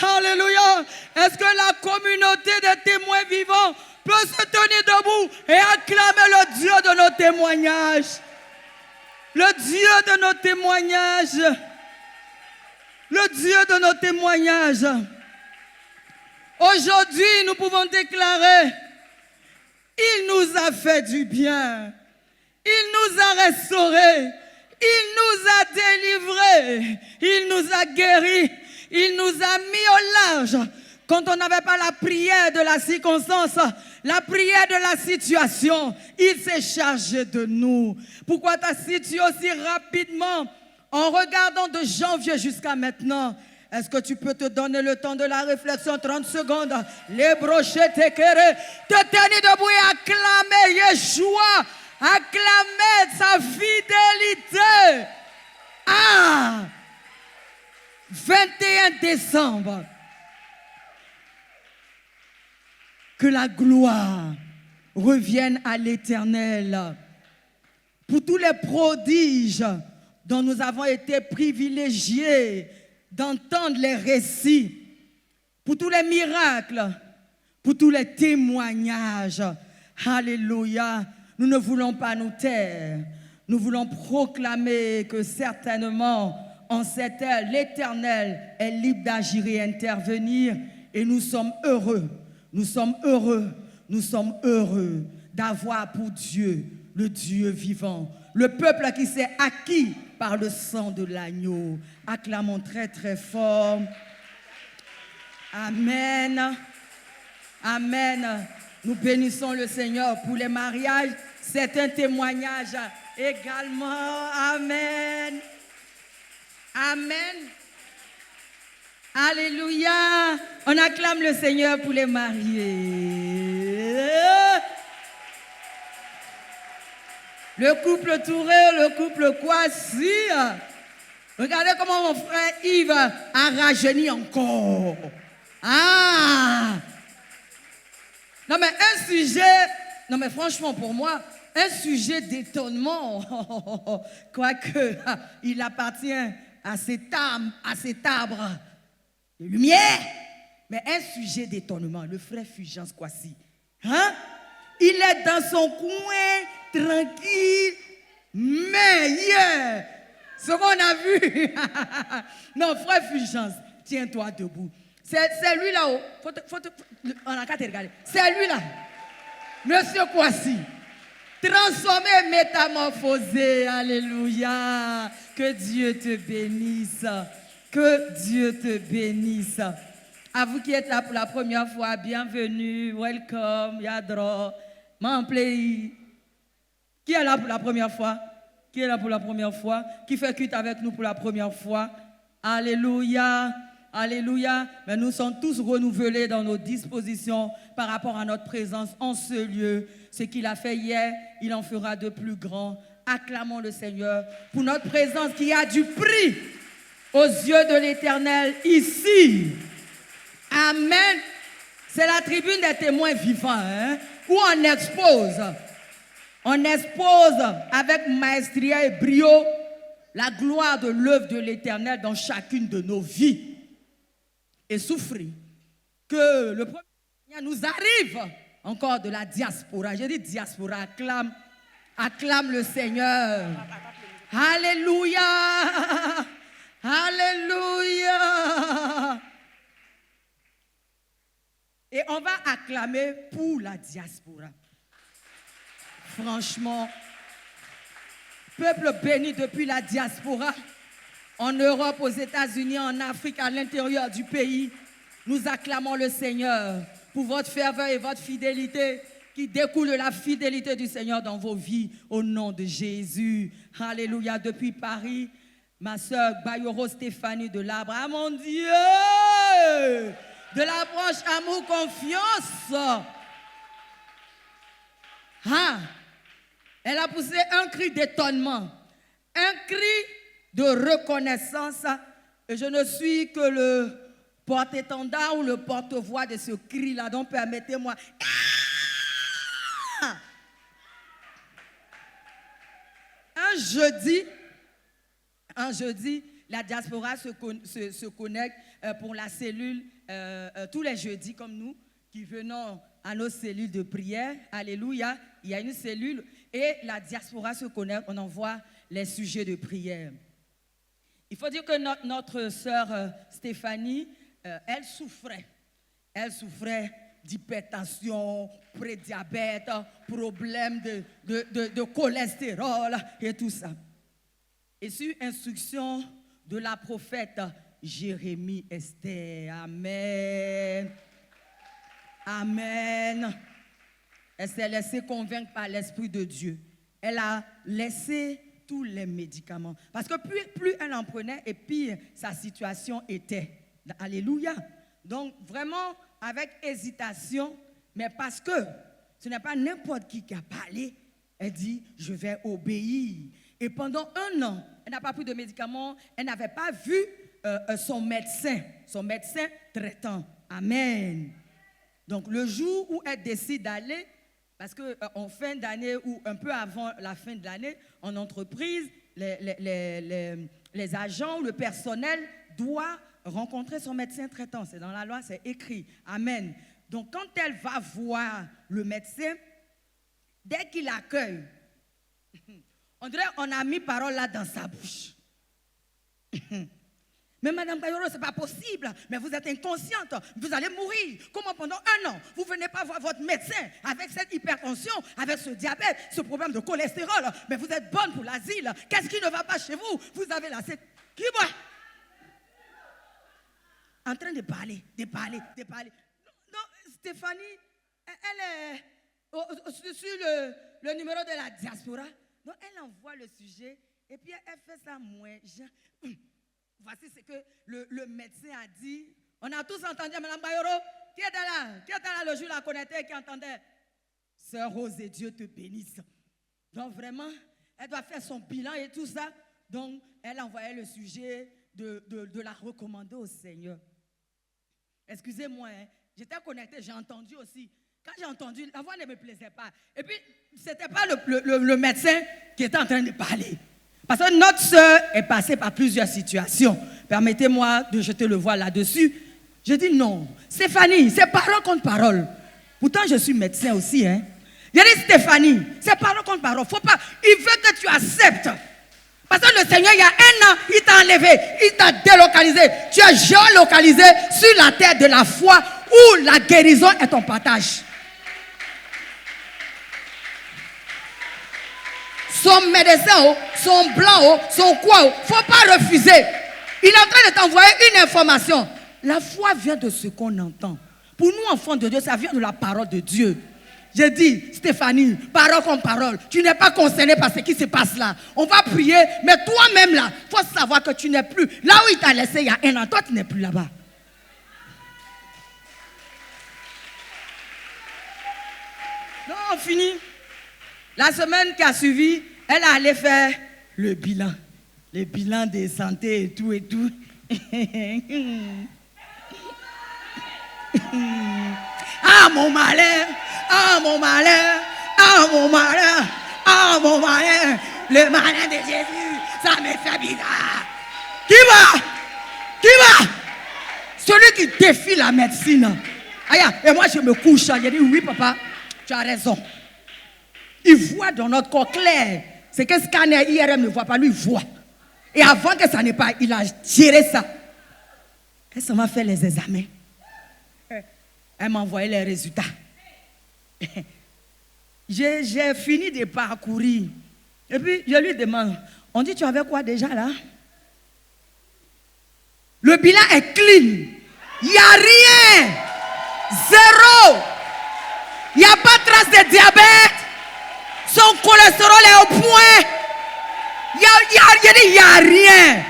Alléluia. Est-ce que la communauté des témoins vivants peut se tenir debout et acclamer le Dieu de nos témoignages? Le Dieu de nos témoignages. Le Dieu de nos témoignages. Aujourd'hui, nous pouvons déclarer, il nous a fait du bien. Il nous a restaurés. Il nous a délivrés. Il nous a guéris. Il nous a mis au large. Quand on n'avait pas la prière de la circonstance, la prière de la situation, il s'est chargé de nous. Pourquoi t'as situé aussi rapidement en regardant de janvier jusqu'à maintenant? Est-ce que tu peux te donner le temps de la réflexion, 30 secondes? Les brochettes équerrées, te tenir debout et acclamer Yeshua, acclamer sa fidélité. Ah! 21 décembre. Que la gloire revienne à l'Éternel. Pour tous les prodiges dont nous avons été privilégiés d'entendre les récits, pour tous les miracles, pour tous les témoignages. Alléluia. Nous ne voulons pas nous taire. Nous voulons proclamer que certainement, en cette heure, l'Éternel est libre d'agir et intervenir. Et nous sommes heureux. Nous sommes heureux, nous sommes heureux d'avoir pour Dieu, le Dieu vivant, le peuple qui s'est acquis par le sang de l'agneau. Acclamons très très fort. Amen. Amen. Nous bénissons le Seigneur pour les mariages. C'est un témoignage également. Amen. Amen. Alléluia. On acclame le Seigneur pour les mariés. Le couple Touré, le couple Kwasi. Regardez comment mon frère Yves a rajeuni encore. Ah! Non mais un sujet, non mais franchement pour moi, un sujet d'étonnement, quoique il appartient à cet arbre de lumière, mais un sujet d'étonnement, le frère Fulgence Kwasi. Hein? Il est dans son coin, tranquille, meilleur. Ce qu'on a vu. Non, frère Fulgence, tiens-toi debout. C'est lui là-haut. On a qu'à te regarder. C'est lui là. Monsieur Kwasi. Transformé, métamorphosé. Alléluia. Que Dieu te bénisse. Que Dieu te bénisse. À vous qui êtes là pour la première fois, bienvenue, welcome, Yadro, Mamplei. Qui est là pour la première fois? Qui est là pour la première fois? Qui fait culte avec nous pour la première fois? Alléluia, alléluia. Mais nous sommes tous renouvelés dans nos dispositions par rapport à notre présence en ce lieu. Ce qu'il a fait hier, il en fera de plus grand. Acclamons le Seigneur pour notre présence qui a du prix aux yeux de l'Éternel ici. Amen. C'est la tribune des témoins vivants, hein, où on expose avec maestria et brio la gloire de l'œuvre de l'Éternel dans chacune de nos vies. Et souffrir que le premier nous arrive encore de la diaspora. J'ai dit diaspora, acclame le Seigneur. Alléluia. Alléluia. Et on va acclamer pour la diaspora. Franchement, peuple béni depuis la diaspora, en Europe, aux États-Unis, en Afrique, à l'intérieur du pays, nous acclamons le Seigneur pour votre ferveur et votre fidélité qui découle de la fidélité du Seigneur dans vos vies au nom de Jésus. Alléluia. Depuis Paris, ma soeur Bayoro Stéphanie de l'Arbre, ah mon Dieu, de la branche Amour Confiance. Ah, elle a poussé un cri d'étonnement, un cri de reconnaissance. Et je ne suis que le porte-étendard ou le porte-voix de ce cri-là. Donc permettez-moi. Un jeudi, la diaspora se connecte pour la cellule tous les jeudis comme nous, qui venons à nos cellules de prière. Alléluia. Il y a une cellule et la diaspora se connecte. On envoie les sujets de prière. Il faut dire que notre sœur Stéphanie, elle souffrait. Elle souffrait d'hypertension, prédiabète, problème de cholestérol et tout ça. Et sur instruction de la prophète Jérémie Esther. Amen. Amen. Elle s'est laissée convaincre par l'Esprit de Dieu. Elle a laissé tous les médicaments. Parce que plus elle en prenait, et pire sa situation était. Alléluia. Donc vraiment, avec hésitation, mais parce que ce n'est pas n'importe qui a parlé, elle dit, je vais obéir. Et pendant 1 an, elle n'a pas pris de médicaments, elle n'avait pas vu son médecin traitant. Amen. Donc le jour où elle décide d'aller, parce qu'en fin d'année ou un peu avant la fin de l'année, en entreprise, les agents, le personnel doit rencontrer son médecin traitant. C'est dans la loi, c'est écrit. Amen. Donc quand elle va voir le médecin, dès qu'il accueille, on dirait qu'on a mis parole là dans sa bouche. Mais Madame Bayoro, ce n'est pas possible. Mais vous êtes inconsciente. Vous allez mourir. Comment pendant 1 an, vous ne venez pas voir votre médecin avec cette hypertension, avec ce diabète, ce problème de cholestérol. Mais vous êtes bonne pour l'asile. Qu'est-ce qui ne va pas chez vous? Vous avez la... Qui boit? En train de parler. Non, Stéphanie, elle est sur le numéro de la diaspora. Donc elle envoie le sujet et puis elle fait ça moins. Voici ce que le médecin a dit. On a tous entendu, Mme Bayoro, qui était là le jour la connecté qui entendait. Sœur Rose et Dieu te bénisse. Donc vraiment, elle doit faire son bilan et tout ça. Donc elle envoyait le sujet de la recommander au Seigneur. Excusez-moi, hein, j'étais connecté, j'ai entendu aussi. Quand j'ai entendu, la voix ne me plaisait pas. Et puis, ce n'était pas le médecin qui était en train de parler. Parce que notre soeur est passée par plusieurs situations. Permettez-moi de jeter le voile là-dessus. Je dis non. Stéphanie, c'est parole contre parole. Pourtant, je suis médecin aussi. Hein. Je dis Stéphanie, c'est parole contre parole. Faut pas, il veut que tu acceptes. Parce que le Seigneur, il y a 1 an, il t'a enlevé, il t'a délocalisé. Tu es géolocalisé sur la terre de la foi où la guérison est ton partage. Son médecin, son blanc, son quoi, il ne faut pas refuser. Il est en train de t'envoyer une information. La foi vient de ce qu'on entend. Pour nous, enfants de Dieu, ça vient de la parole de Dieu. J'ai dit, Stéphanie, parole comme parole, tu n'es pas concernée par ce qui se passe là. On va prier, mais toi-même là, il faut savoir que tu n'es plus. Là où il t'a laissé il y a 1 an, toi tu n'es plus là-bas. Non, on finit. La semaine qui a suivi, elle est allée faire le bilan de santé et tout et tout. Ah mon malheur, ah mon malheur, ah mon malheur, ah mon malheur, le malheur de Jésus, ça me fait bizarre. Qui va? Celui qui défie la médecine. Aïe, et moi je me couche, j'ai dit oui papa, tu as raison. Il voit dans notre corps clair. C'est que scanner IRM ne voit pas, lui il voit. Et avant que ça n'ait pas, il a géré ça. Elle s'en va faire les examens. Elle m'a envoyé les résultats. J'ai fini de parcourir. Et puis je lui demande, on dit tu avais quoi déjà là? Le bilan est clean. Il n'y a rien. 0. Il n'y a pas de trace de diabète. Son cholestérol est au point. Il n'y a rien.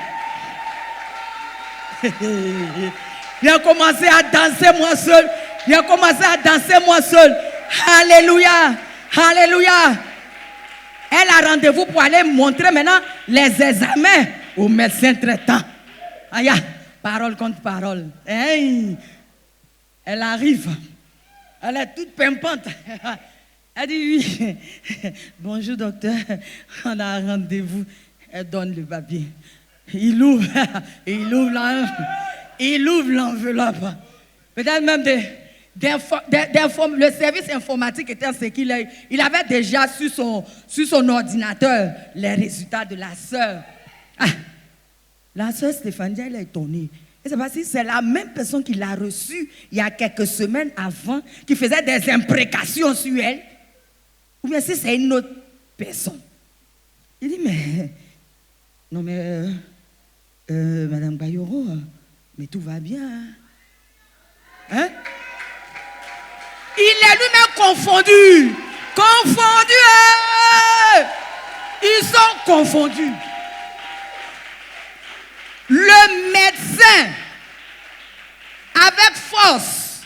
Il a commencé à danser moi seul. Alléluia. Alléluia. Elle a rendez-vous pour aller montrer maintenant les examens au médecin traitant. Aïe, parole contre parole. Hey. Elle arrive. Elle est toute pimpante. Elle dit oui. Bonjour docteur. On a un rendez-vous. Elle donne le papier. il ouvre, il ouvre l'enveloppe. Peut-être même le service informatique était ce qu'il a. Il avait déjà sur son ordinateur les résultats de la sœur. Ah, la sœur Stéphanie, elle est étonnée. Et c'est parce que c'est la même personne qui l'a reçue il y a quelques semaines avant, qui faisait des imprécations sur elle. Ou bien si c'est une autre personne. Il dit, mais... Non, mais... Madame Bayoro, mais tout va bien. Hein? Il est lui-même confondu. Confondu. Ils sont confondus. Le médecin, avec force,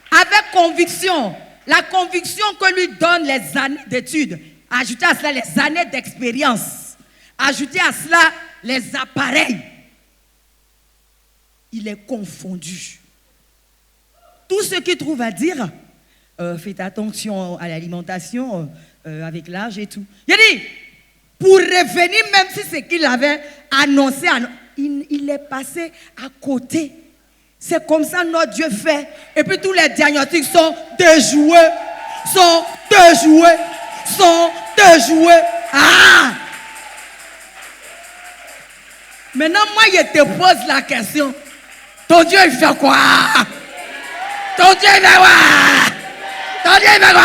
avec conviction, la conviction que lui donnent les années d'études, ajouter à cela les années d'expérience, ajouter à cela les appareils, il est confondu. Tout ce qu'il trouve à dire, faites attention à l'alimentation avec l'âge et tout. Il dit, pour revenir, même si c'est qu'il avait annoncé, il est passé à côté. C'est comme ça notre Dieu fait. Et puis tous les diagnostics sont déjoués. Ah! Maintenant, moi, je te pose la question. Ton Dieu, il fait quoi? Ton Dieu, il fait quoi? Ton Dieu, il fait quoi?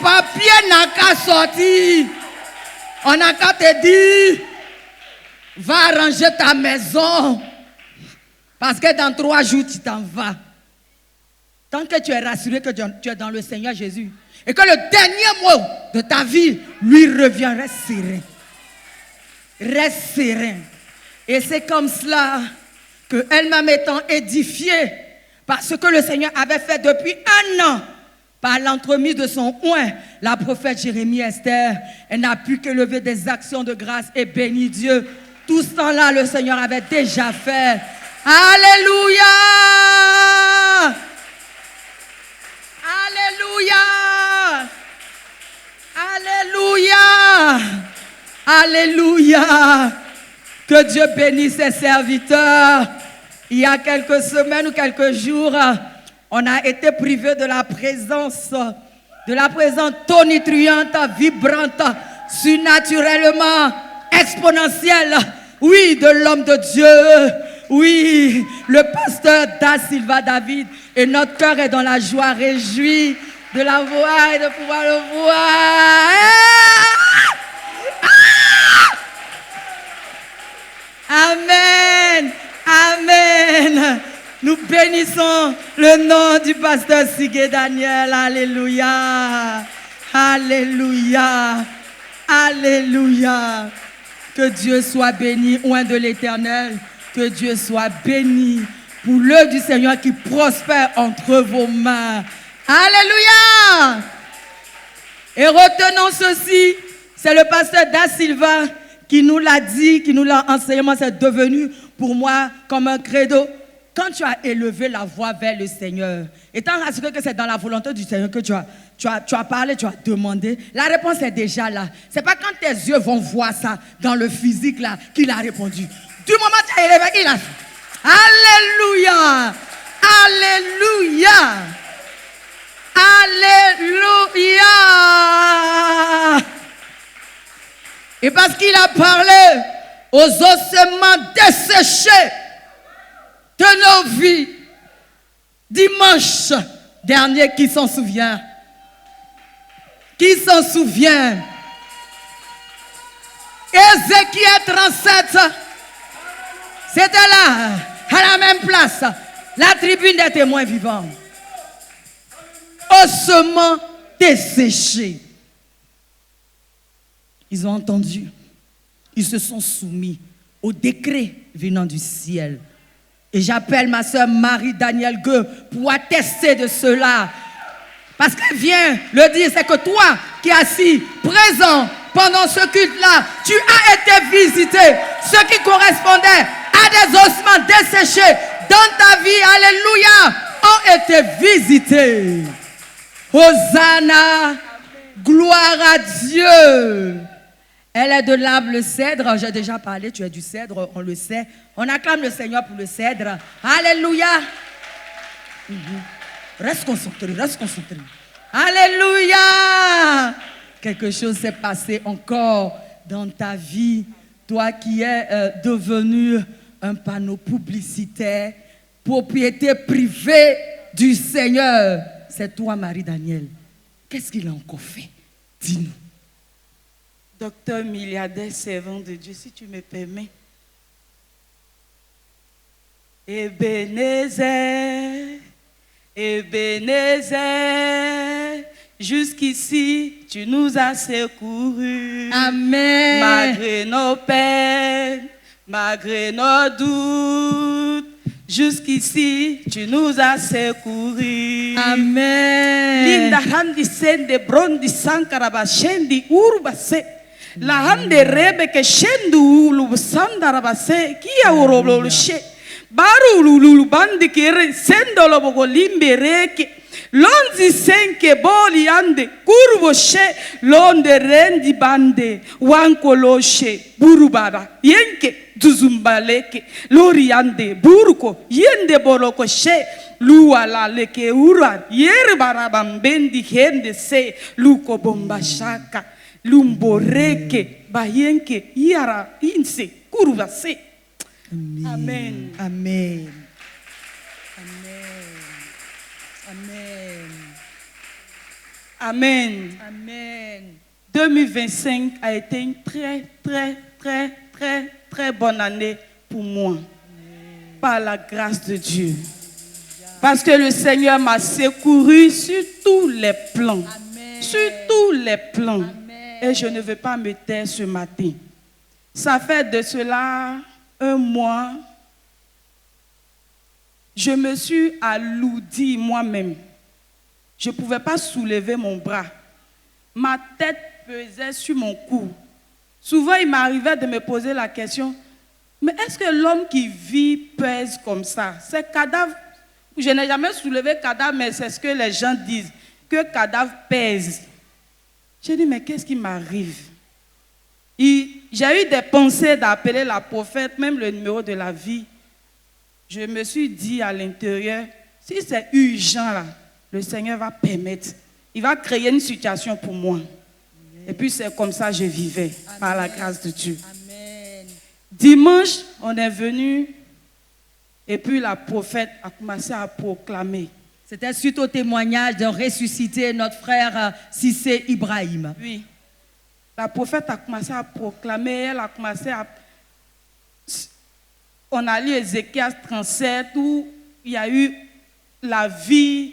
Papier n'a qu'à sortir. On n'a qu'à te dire, va arranger ta maison. Parce que dans 3 jours, tu t'en vas. Tant que tu es rassuré que tu es dans le Seigneur Jésus. Et que le dernier mot de ta vie lui revient. Reste serein. Reste serein. Et c'est comme cela qu'elle-même étant édifiée par ce que le Seigneur avait fait depuis 1 an. Par l'entremise de son oint, la prophète Jérémie Esther, elle n'a pu que lever des actions de grâce et bénir Dieu. Tout ce temps-là, le Seigneur avait déjà fait. Alléluia! Alléluia! Alléluia! Alléluia! Que Dieu bénisse ses serviteurs. Il y a quelques semaines ou quelques jours, on a été privé de la présence tonitruante, vibrante, surnaturellement exponentielle, oui, de l'homme de Dieu, oui, le pasteur Da Silva David. Et notre cœur est dans la joie, réjoui de la voir et de pouvoir le voir. Amen, amen. Nous bénissons le nom du pasteur Sigue Daniel. Alléluia. Alléluia. Alléluia. Que Dieu soit béni, oint de l'Éternel. Que Dieu soit béni pour l'œuvre du Seigneur qui prospère entre vos mains. Alléluia. Et retenons ceci. C'est le pasteur Da Silva qui nous l'a dit, qui nous l'a enseigné. C'est devenu pour moi comme un credo. Quand tu as élevé la voix vers le Seigneur, étant rassuré que c'est dans la volonté du Seigneur que tu as parlé, tu as demandé, la réponse est déjà là. Ce n'est pas quand tes yeux vont voir ça dans le physique là qu'il a répondu. Du moment où tu as élevé, il a fait. Alléluia! Alléluia! Alléluia! Et parce qu'il a parlé aux ossements desséchés de nos vies, dimanche dernier, qui s'en souvient? Qui s'en souvient? Ézéchiel 37, c'était là, à la même place, la tribune des témoins vivants. Ossements desséchés. Ils ont entendu, ils se sont soumis au décret venant du ciel. Et j'appelle ma soeur Marie-Danielle Gueux pour attester de cela. Parce qu'elle vient le dire, c'est que toi qui es assis, présent pendant ce culte-là, tu as été visité. Ce qui correspondait à des ossements desséchés dans ta vie, alléluia, ont été visités. Hosanna, Gloire à Dieu. Elle est de l'arbre le cèdre. J'ai déjà parlé, tu es du cèdre, on le sait. On acclame le Seigneur pour le cèdre. Alléluia. Reste concentré, reste concentré. Alléluia. Quelque chose s'est passé encore dans ta vie. Toi qui es devenu un panneau publicitaire, propriété privée du Seigneur. C'est toi, Marie-Danielle. Qu'est-ce qu'il a encore fait? Dis-nous. Docteur milliardaire, servant de Dieu, si tu me permets. Ebenezer, Ebenezer, jusqu'ici tu nous as secourus. Amen. Malgré nos peines, malgré nos doutes, jusqu'ici tu nous as secourus. Amen. Linda handi sende brondi sankaraba shendi urbase. La hande rebe ke shendu ulu sandarabase kia uroblo she. Baru lulu bandi kere sendo lobo limbe reke. Lonzi senke boli ande kurbo she londe rendi bande wankolo she burubara yenke duzumbaleke lori ande buruko yende boloko she luala leke ura yer barabambendi hende se luko bomba shaka lumboreke bayenke yara inse kurba se. Amen. Amen. Amen. Amen. Amen. Amen. Amen. 2025 a été une très bonne année pour moi. Par la grâce de Dieu. Parce que le Seigneur m'a secouru sur tous les plans. Amen. Sur tous les plans. Amen. Et je ne veux pas me taire ce matin. Ça fait de cela un mois. Je me suis alourdie moi-même. Je ne pouvais pas soulever mon bras. Ma tête pesait sur mon cou. Souvent, il m'arrivait de me poser la question, mais est-ce que l'homme qui vit pèse comme ça? C'est cadavre. Je n'ai jamais soulevé cadavre, mais c'est ce que les gens disent, que cadavre pèse. J'ai dit, mais qu'est-ce qui m'arrive? J'ai eu des pensées d'appeler la prophète, même le numéro de la vie. Je me suis dit à l'intérieur, si c'est urgent là, le Seigneur va permettre. Il va créer une situation pour moi. Amen. Et puis c'est comme ça que je vivais, amen, par la grâce de Dieu. Amen. Dimanche, on est venu et puis la prophète a commencé à proclamer. C'était suite au témoignage de ressusciter notre frère Sissé Ibrahim. Oui. La prophète a commencé à proclamer, elle a commencé à... On a lu Ézéchiel 37 où il y a eu la vie.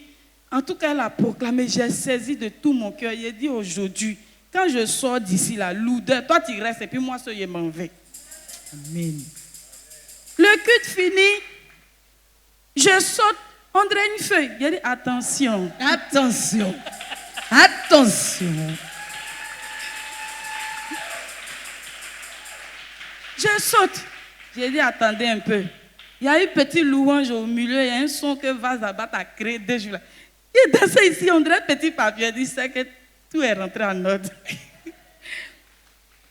En tout cas, elle a proclamé, j'ai saisi de tout mon cœur. Il a dit aujourd'hui, quand je sors d'ici, la lourdeur, toi tu restes et puis moi, je m'en vais. Amen. Le culte fini, je saute, on dirait une feuille. Il a dit, attention. Attention. Attention. Je saute. J'ai dit, attendez un peu. Il y a eu petit louange au milieu, il y a un son que Vazabat a créé 2 jours là. Il dansait ici, on dirait petit papier. Il dit, c'est que tout est rentré en ordre.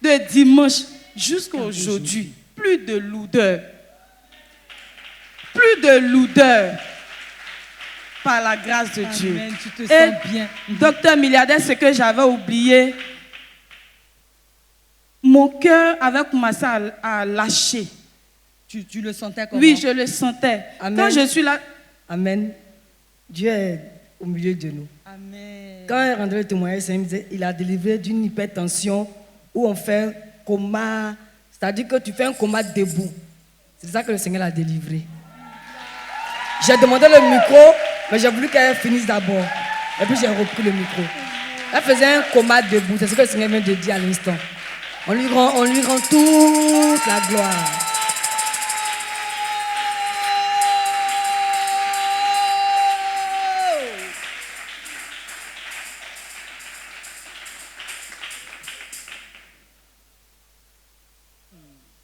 De dimanche jusqu'à aujourd'hui, plus de lourdeur. Plus de lourdeur. Par la grâce de Dieu. Amen, tu te sens bien. Docteur milliardaire, ce que j'avais oublié, mon cœur avait commencé à lâcher. Tu le sentais comment? Oui, je le sentais. Amen. Quand je suis là... Amen. Dieu est au milieu de nous. Amen. Quand il rendait le témoignage, il a délivré d'une hypertension où on fait un coma, c'est-à-dire que tu fais un coma debout. C'est ça que le Seigneur a délivré. J'ai demandé le micro, mais j'ai voulu qu'elle finisse d'abord. Et puis j'ai repris le micro. Elle faisait un coma debout, c'est ce que le Seigneur vient de dire à l'instant. On lui rend toute la gloire.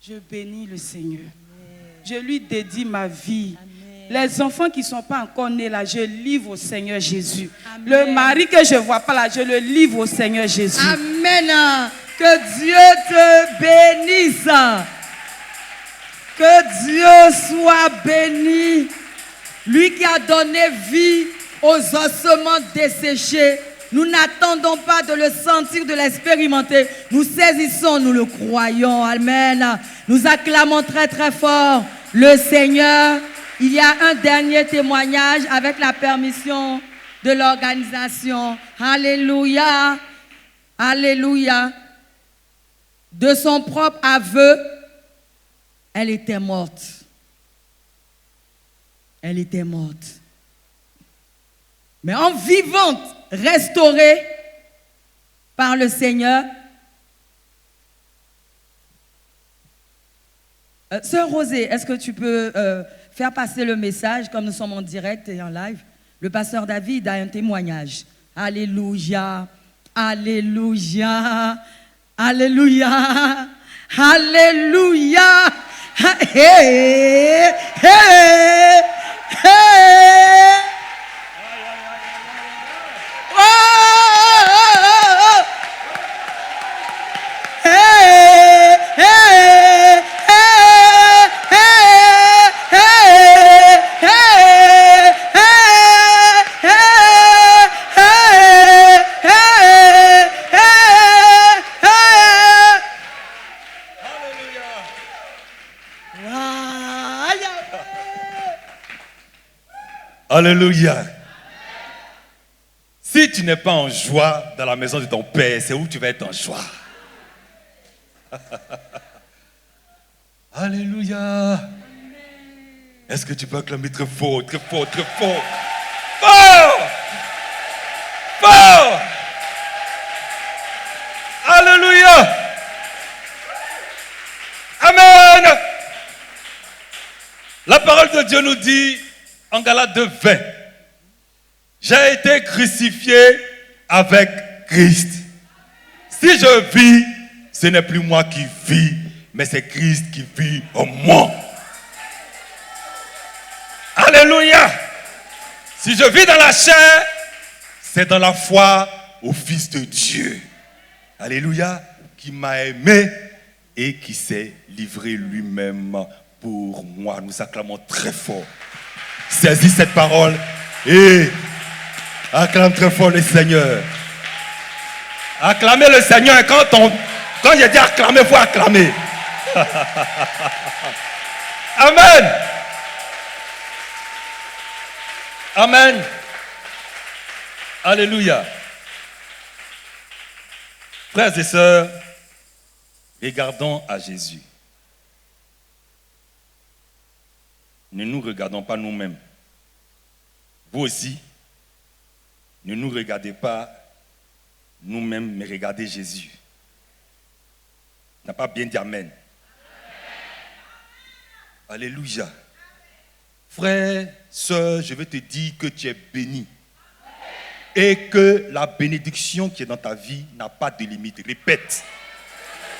Je bénis le Seigneur. Amen. Je lui dédie ma vie. Amen. Les enfants qui ne sont pas encore nés là, je livre au Seigneur Jésus. Amen. Le mari que je ne vois pas là, je le livre au Seigneur Jésus. Amen. Que Dieu te bénisse. Que Dieu soit béni. Lui qui a donné vie aux ossements desséchés. Nous n'attendons pas de le sentir, de l'expérimenter. Nous saisissons, nous le croyons. Amen. Nous acclamons très très fort le Seigneur. Il y a un dernier témoignage avec la permission de l'organisation. Alléluia. Alléluia. De son propre aveu, elle était morte. Elle était morte. Mais en vivante, restaurée par le Seigneur. Sœur Rosée, est-ce que tu peux faire passer le message, comme nous sommes en direct et en live? Le pasteur David a un témoignage. Alléluia, alléluia, alléluia, alléluia. Hey, hey, hey. Oh, oh, oh, oh. Hey, hey, hey, hey, hey, hey, hey, hey, hey, hey. Alléluia. Si tu n'es pas en joie dans la maison de ton Père, c'est où tu vas être en joie. Alléluia. Est-ce que tu peux acclamer très fort, très fort, très fort? Fort! Fort! Alléluia. Amen. La parole de Dieu nous dit en Galates 2:20, j'ai été crucifié avec Christ. Si je vis, ce n'est plus moi qui vis, mais c'est Christ qui vit en moi. Alléluia. Si je vis dans la chair, c'est dans la foi au Fils de Dieu. Alléluia. Qui m'a aimé et qui s'est livré lui-même pour moi. Nous acclamons très fort. Saisis cette parole et acclame très fort le Seigneur. Acclamez le Seigneur. Quand j'ai dit acclamer, il faut acclamer. Amen. Amen. Alléluia. Frères et sœurs, regardons à Jésus. Ne nous regardons pas nous-mêmes. Vous aussi, ne nous regardez pas nous-mêmes, mais regardez Jésus. Tu n'as pas bien dit Amen. Alléluia. Frère, sœur, je vais te dire que tu es béni. Et que la bénédiction qui est dans ta vie n'a pas de limite. Répète.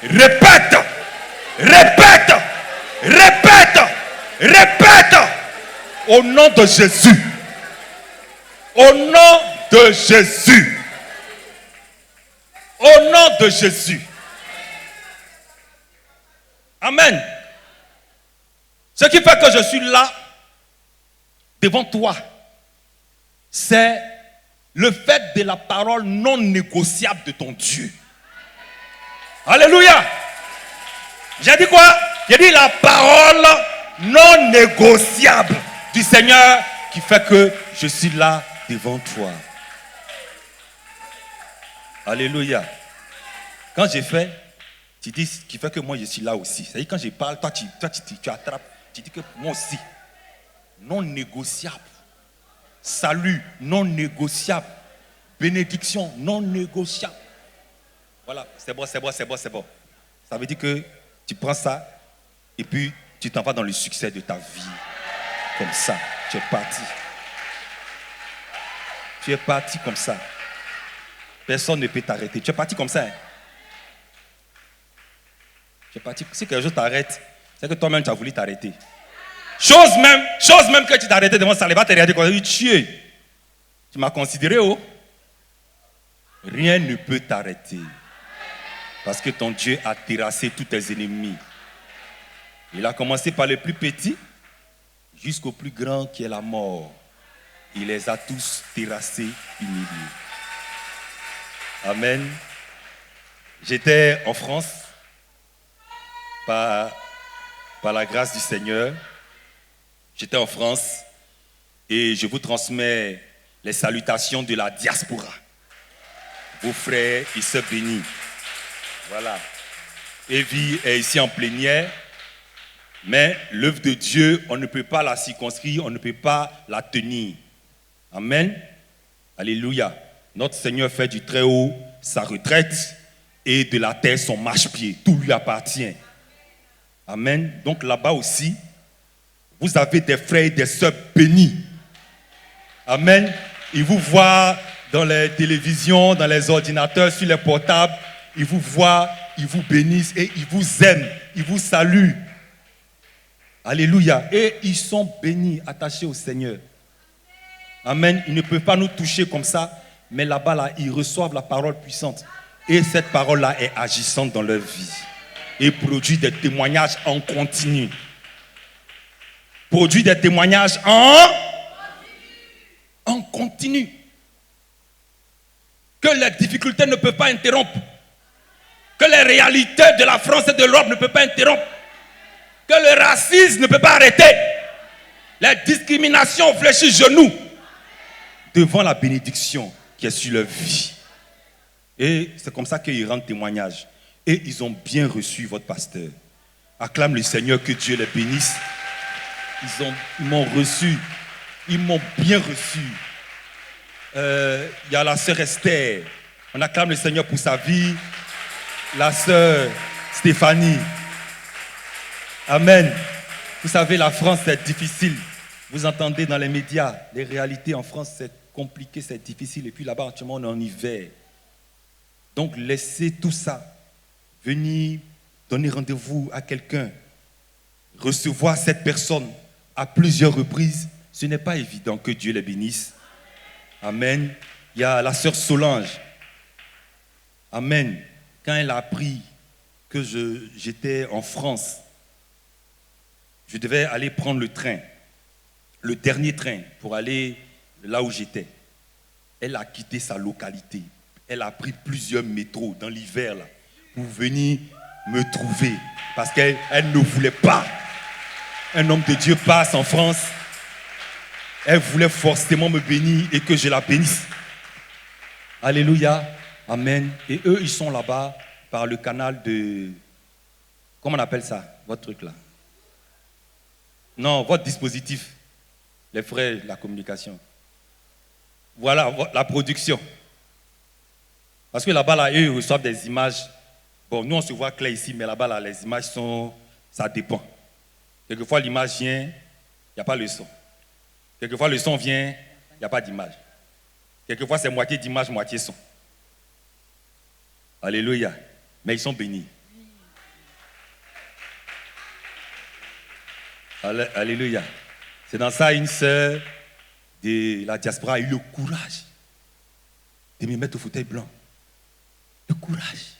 Répète. Répète. Répète. Répète. Au nom de Jésus. Au nom de Jésus. Au nom de Jésus. Amen. Ce qui fait que je suis là, devant toi, c'est le fait de la parole non négociable de ton Dieu. Alléluia. J'ai dit quoi? J'ai dit la parole non négociable du Seigneur qui fait que je suis là devant toi. Alléluia. Quand j'ai fait, tu dis ce qui fait que moi je suis là aussi. C'est-à-dire quand je parle, toi tu attrapes, tu dis que moi aussi. Non négociable. Salut non négociable. Bénédiction non négociable. Voilà, c'est bon, c'est bon, c'est bon, c'est bon. Ça veut dire que tu prends ça et puis tu t'en vas dans le succès de ta vie. Comme ça, tu es parti. Tu es parti comme ça. Personne ne peut t'arrêter. Tu es parti comme ça. Hein? Tu es parti. Si quelque chose t'arrête, c'est que toi-même tu as voulu t'arrêter. Chose même que tu t'es arrêté devant ça, il va te regarder comme tu m'as considéré, oh. Rien ne peut t'arrêter. Parce que ton Dieu a terrassé tous tes ennemis. Il a commencé par le plus petit jusqu'au plus grand qui est la mort. Il les a tous terrassés, humiliés. Amen. J'étais en France par la grâce du Seigneur. J'étais en France et je vous transmets les salutations de la diaspora. Vos frères et sœurs bénis. Voilà. Evie est ici en plénière, mais l'œuvre de Dieu, on ne peut pas la circonscrire, on ne peut pas la tenir. Amen. Alléluia. Notre Seigneur fait du très haut sa retraite et de la terre son marchepied. Tout lui appartient. Amen. Donc là-bas aussi, vous avez des frères et des sœurs bénis. Amen. Ils vous voient dans les télévisions, dans les ordinateurs, sur les portables. Ils vous voient, ils vous bénissent et ils vous aiment. Ils vous saluent. Alléluia. Et ils sont bénis, attachés au Seigneur. Amen. Ils ne peuvent pas nous toucher comme ça, mais là-bas, là, ils reçoivent la parole puissante. Et cette parole-là est agissante dans leur vie. Et produit des témoignages en continu. Produit des témoignages en continu. Que les difficultés ne peuvent pas interrompre. Que les réalités de la France et de l'Europe ne peuvent pas interrompre. Que le racisme ne peut pas arrêter. Les discriminations fléchissent genoux devant la bénédiction qui est sur leur vie. Et c'est comme ça qu'ils rendent témoignage. Et ils ont bien reçu votre pasteur. Acclame le Seigneur, que Dieu les bénisse. Ils m'ont reçu. Ils m'ont bien reçu. Il y a la sœur Esther. On acclame le Seigneur pour sa vie. La sœur Stéphanie. Amen. Vous savez, la France, c'est difficile. Vous entendez dans les médias, les réalités en France, c'est compliqué, c'est difficile. Et puis là-bas, actuellement, on est en hiver. Donc, laissez tout ça. Venir donner rendez-vous à quelqu'un. Recevoir cette personne à plusieurs reprises. Ce n'est pas évident. Que Dieu les bénisse. Amen. Il y a la sœur Solange. Amen. Quand elle a appris que j'étais en France, je devais aller prendre le train, le dernier train pour aller là où j'étais. Elle a quitté sa localité. Elle a pris plusieurs métros dans l'hiver là pour venir me trouver parce qu'elle ne voulait pas. Un homme de Dieu passe en France. Elle voulait forcément me bénir et que je la bénisse. Alléluia. Amen. Et eux, ils sont là-bas par le canal de... Comment on appelle ça, votre truc là? Non, votre dispositif. Les frères, la communication. Voilà, la production. Parce que là-bas, là, eux, ils reçoivent des images. Bon, nous, on se voit clair ici, mais là-bas, là, les images sont... Ça dépend. Quelquefois, l'image vient, il n'y a pas le son. Quelquefois, le son vient, il n'y a pas d'image. Quelquefois, c'est moitié d'image, moitié son. Alléluia. Mais ils sont bénis. Alléluia. C'est dans ça, une sœur de la diaspora a eu le courage de me mettre au fauteuil blanc. Le courage.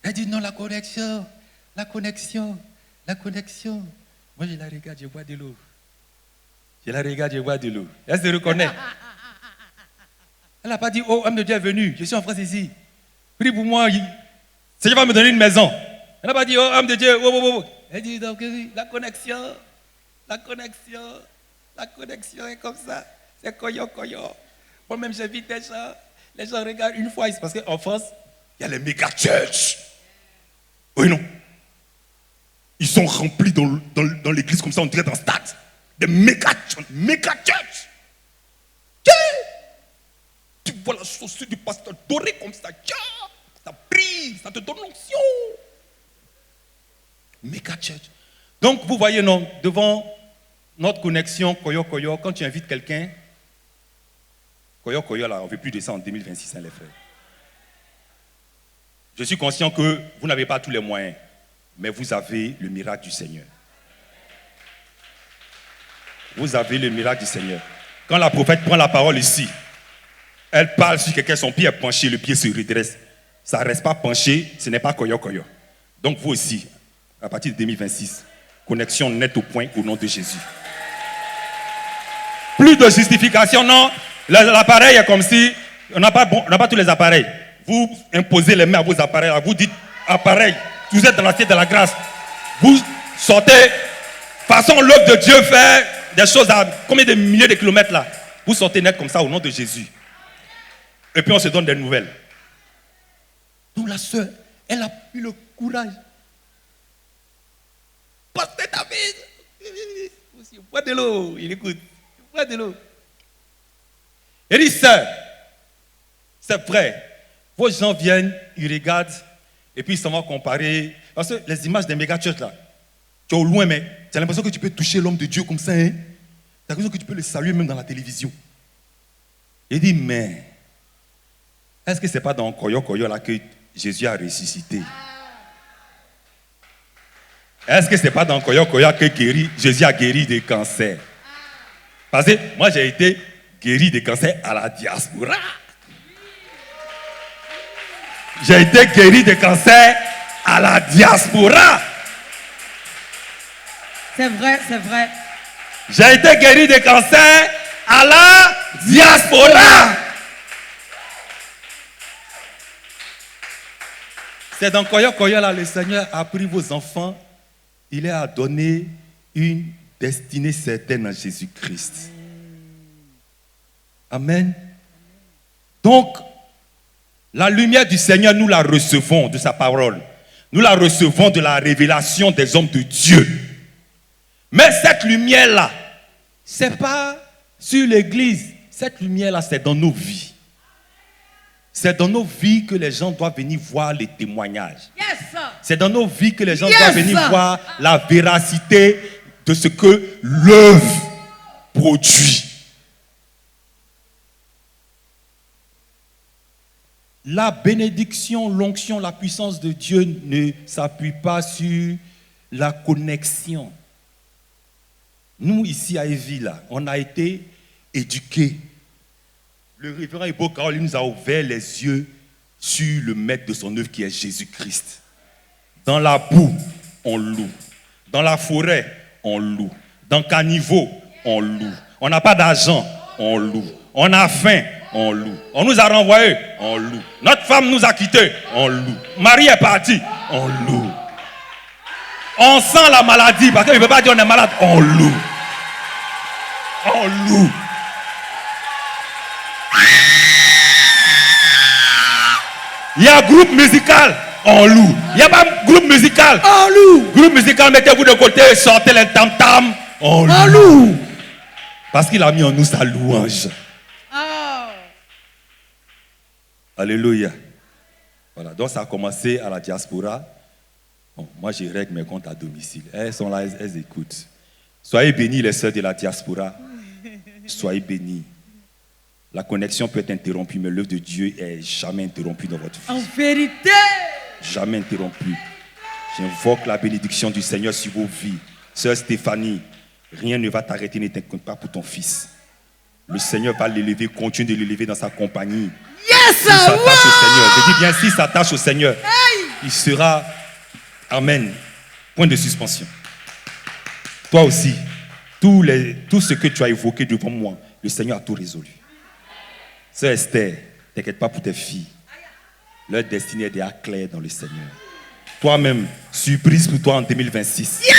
Elle dit non, la connexion. Moi, je la regarde, je bois de l'eau. Elle se reconnaît. Elle n'a pas dit, oh, homme de Dieu est venu, je suis en France ici. Prie pour moi, Seigneur va me donner une maison. Elle n'a pas dit, oh, homme de Dieu, oh. Elle dit, donc, la connexion est comme ça. C'est koyo. Moi-même, j'invite des gens, les gens regardent une fois ici, parce qu'en France, il y a les méga church. Oui, non. Ils sont remplis dans l'église comme ça, on dirait dans le stade. Des méga church. Tu vois la chaussure du pasteur dorée comme ça. Ça brille, ça te donne l'onction. Méga church. Donc, vous voyez, non, devant notre connexion koyo, quand tu invites quelqu'un, koyo, là, on ne veut plus de ça en 2026, hein, les frères. Je suis conscient que vous n'avez pas tous les moyens. Mais vous avez le miracle du Seigneur. Vous avez le miracle du Seigneur. Quand la prophète prend la parole ici, elle parle sur quelqu'un, son pied est penché, le pied se redresse. Ça ne reste pas penché, ce n'est pas koyo-koyo. Donc vous aussi, à partir de 2026, connexion nette au point au nom de Jésus. Plus de justification, non. L'appareil est comme si, on n'a pas tous les appareils. Vous imposez les mains à vos appareils, vous dites appareil, vous êtes dans l'assiette de la grâce. Vous sortez, façon l'œuvre de Dieu fait des choses à combien de milliers de kilomètres là. Vous sortez net comme ça au nom de Jésus. Et puis on se donne des nouvelles. Donc la soeur, elle a eu le courage. Pasteur David, bois de l'eau, il écoute, bois de l'eau. Il dit, sœur, c'est vrai, vos gens viennent, ils regardent, et puis ils s'en vont comparer. Parce que les images des méga-churches là, tu es au loin, mais tu as l'impression que tu peux toucher l'homme de Dieu comme ça. Hein? Tu as l'impression que tu peux le saluer même dans la télévision. Il dit, mais, est-ce que ce n'est pas dans Koyo Koyo là que Jésus a ressuscité? Est-ce que ce n'est pas dans Koyo Koyo que Jésus a guéri des cancers? Parce que moi j'ai été guéri des cancers à la diaspora. J'ai été guéri des cancers à la diaspora. C'est vrai, c'est vrai. J'ai été guéri des cancers à la diaspora. C'est dans Koyo Koyo là, le Seigneur a pris vos enfants. Il leur a donné une destinée certaine en Jésus-Christ. Amen. Donc, la lumière du Seigneur, nous la recevons de sa parole. Nous la recevons de la révélation des hommes de Dieu. Mais cette lumière-là, ce n'est pas sur l'église. Cette lumière-là, c'est dans nos vies. C'est dans nos vies que les gens doivent venir voir les témoignages. Yes, sir. C'est dans nos vies que les gens Yes, doivent venir sir. voir la véracité de ce que l'œuvre produit. La bénédiction, l'onction, la puissance de Dieu ne s'appuie pas sur la connexion. Nous, ici à Evila, on a été éduqués. Le révérend Ibo Karol nous a ouvert les yeux sur le maître de son œuvre qui est Jésus-Christ. Dans la boue, on loue. Dans la forêt, on loue. Dans le caniveau, on loue. On n'a pas d'argent, on loue. On a faim, on loue. On nous a renvoyés, on loue. Notre femme nous a quittés, on loue. Marie est parti, on loue. On sent la maladie parce qu'il ne veut pas dire on est malade, on loue. On loue. Il y a un groupe musical, on loue. Il n'y a pas un groupe musical, On loue. groupe musical, mettez-vous de côté, sortez les tam-tam, on loue. On loue. Parce qu'il a mis en nous sa louange. Oh. Alléluia. Voilà, donc ça a commencé à la diaspora. Bon, moi, je règle mes comptes à domicile. Elles sont là, elles écoutent. Soyez bénis, les sœurs de la diaspora. Soyez bénis. La connexion peut être interrompue, mais l'œuvre de Dieu est jamais interrompue dans votre vie. En vérité. Jamais interrompue. J'invoque la bénédiction du Seigneur sur vos vies. Sœur Stéphanie, rien ne va t'arrêter, ne t'inquiète pas pour ton fils. Le Seigneur va l'élever, continue de l'élever dans sa compagnie. Yes, S'il s'attache au Seigneur, je dis bien, s'il s'attache au Seigneur, Hey. il sera, amen, point de suspension. Toi aussi, tout ce que tu as évoqué devant moi, le Seigneur a tout résolu. Sœur Esther, t'inquiète pas pour tes filles. Leur destinée est déjà claire dans le Seigneur. Toi-même, surprise pour toi en 2026. Yeah!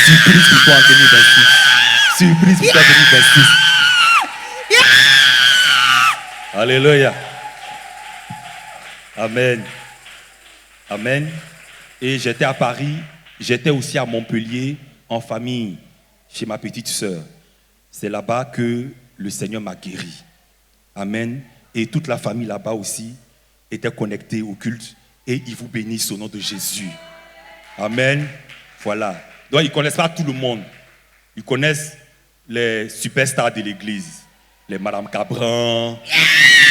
Surprise pour toi en 2026. Surprise pour toi en 2026. Yeah! Alléluia. Amen. Amen. Et j'étais à Paris, j'étais aussi à Montpellier en famille, chez ma petite sœur. C'est là-bas que le Seigneur m'a guéri. Amen. Et toute la famille là-bas aussi était connectée au culte. Et ils vous bénissent au nom de Jésus. Amen. Voilà. Donc ils ne connaissent pas tout le monde. Ils connaissent les superstars de l'église. Les Madame Cabran,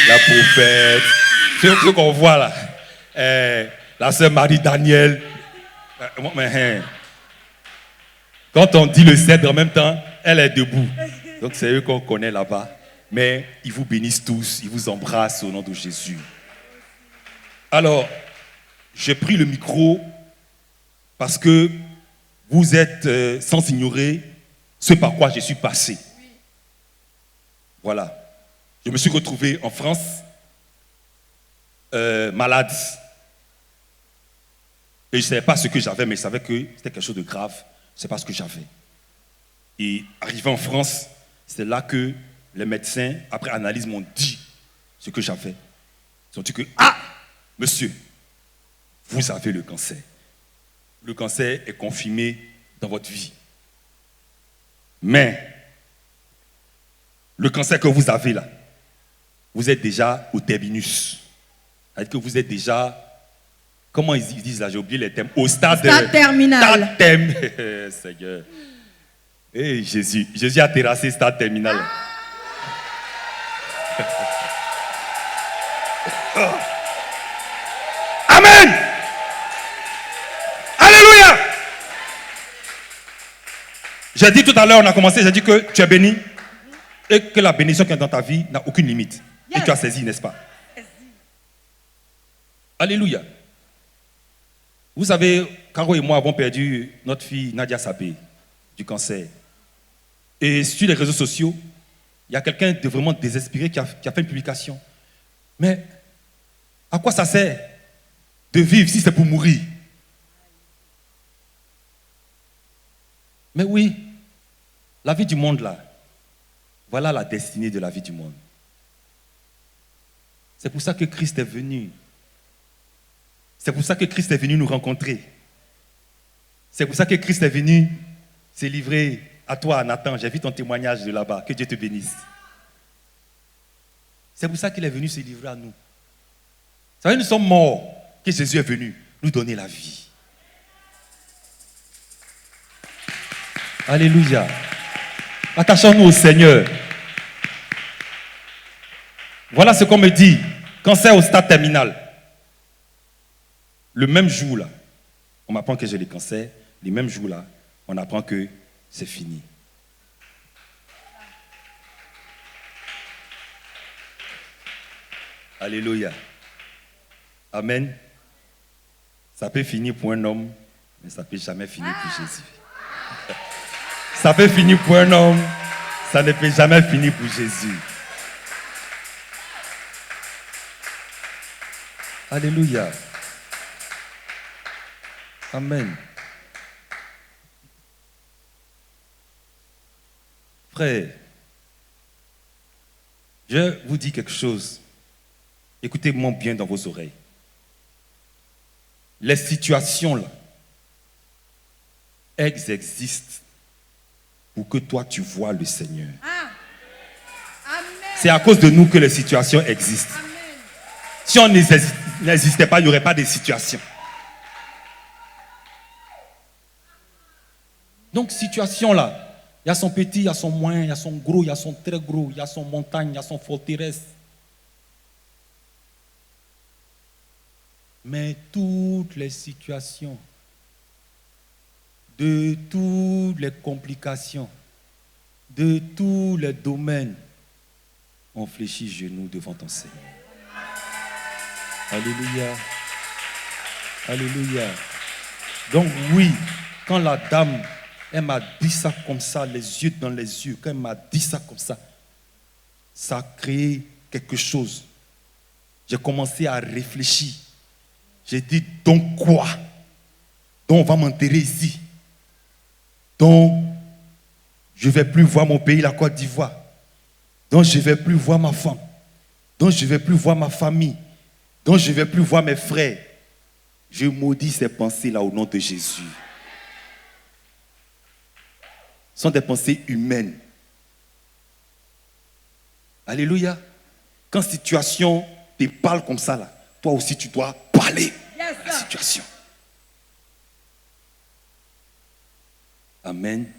la prophète, ceux qu'on voit là. La sœur Marie-Daniel. Mais, quand on dit le cèdre en même temps, elle est debout. Donc c'est eux qu'on connaît là-bas. Mais ils vous bénissent tous, ils vous embrassent au nom de Jésus. Alors, j'ai pris le micro parce que vous êtes sans ignorer ce par quoi je suis passé. Voilà. Je me suis retrouvé en France, malade. Et je ne savais pas ce que j'avais, mais je savais que c'était quelque chose de grave. Je ne sais pas ce que j'avais. Et arrivé en France, c'est là que les médecins, après analyse, m'ont dit ce que j'avais. Ils ont dit que, monsieur, vous avez le cancer. Le cancer est confirmé dans votre vie. Mais, le cancer que vous avez là, vous êtes déjà au terminus. C'est-à-dire que vous êtes déjà... Comment ils disent là? J'ai oublié les termes. Au stade terminal. Stade terminal. Seigneur. Hey, Jésus. Jésus a terrassé stade terminal. Amen. Alléluia. J'ai dit tout à l'heure, on a commencé, j'ai dit que tu es béni et que la bénédiction qui est dans ta vie n'a aucune limite. Et tu as saisi, n'est-ce pas? Alléluia. Vous savez, Caro et moi avons perdu notre fille Nadia Sapé du cancer. Et sur les réseaux sociaux, il y a quelqu'un de vraiment désespéré qui a fait une publication. Mais à quoi ça sert de vivre si c'est pour mourir? Mais oui, la vie du monde là, voilà la destinée de la vie du monde. C'est pour ça que Christ est venu. C'est pour ça que Christ est venu nous rencontrer. C'est pour ça que Christ est venu se livrer à toi, Nathan. J'ai vu ton témoignage de là-bas. Que Dieu te bénisse. C'est pour ça qu'il est venu se livrer à nous. Vous savez, nous sommes morts, que Jésus est venu nous donner la vie. Alléluia. Attachons-nous au Seigneur. Voilà ce qu'on me dit. Cancer au stade terminal. Le même jour là, on m'apprend que j'ai le cancer. Le même jour là, on apprend que c'est fini. Alléluia. Amen. Ça peut finir pour un homme, mais ça ne peut jamais finir pour Jésus. Ça peut finir pour un homme, ça ne peut jamais finir pour Jésus. Alléluia. Amen. Frère, je vous dis quelque chose. Écoutez-moi bien dans vos oreilles. Les situations là, elles existent pour que toi tu vois le Seigneur. C'est à cause de nous que les situations existent. Amen. Si on n'existait pas, il n'y aurait pas de situation. Donc, situation là, il y a son petit, il y a son moyen, il y a son gros, il y a son très gros, il y a son montagne, il y a son forteresse. Mais toutes les situations, de toutes les complications, de tous les domaines, on fléchit genoux devant ton Seigneur. Alléluia. Alléluia. Donc oui, quand la dame, elle m'a dit ça comme ça, les yeux dans les yeux, quand elle m'a dit ça comme ça a créé quelque chose. J'ai commencé à réfléchir. J'ai dit, donc quoi? Donc on va m'enterrer ici. Donc je ne vais plus voir mon pays, la Côte d'Ivoire. Donc je ne vais plus voir ma femme. Donc je ne vais plus voir ma famille. Donc je ne vais plus voir mes frères. Je maudis ces pensées-là au nom de Jésus. Ce sont des pensées humaines. Alléluia. Quand situation te parle comme ça, là, toi aussi tu dois parler à la situation. Amen.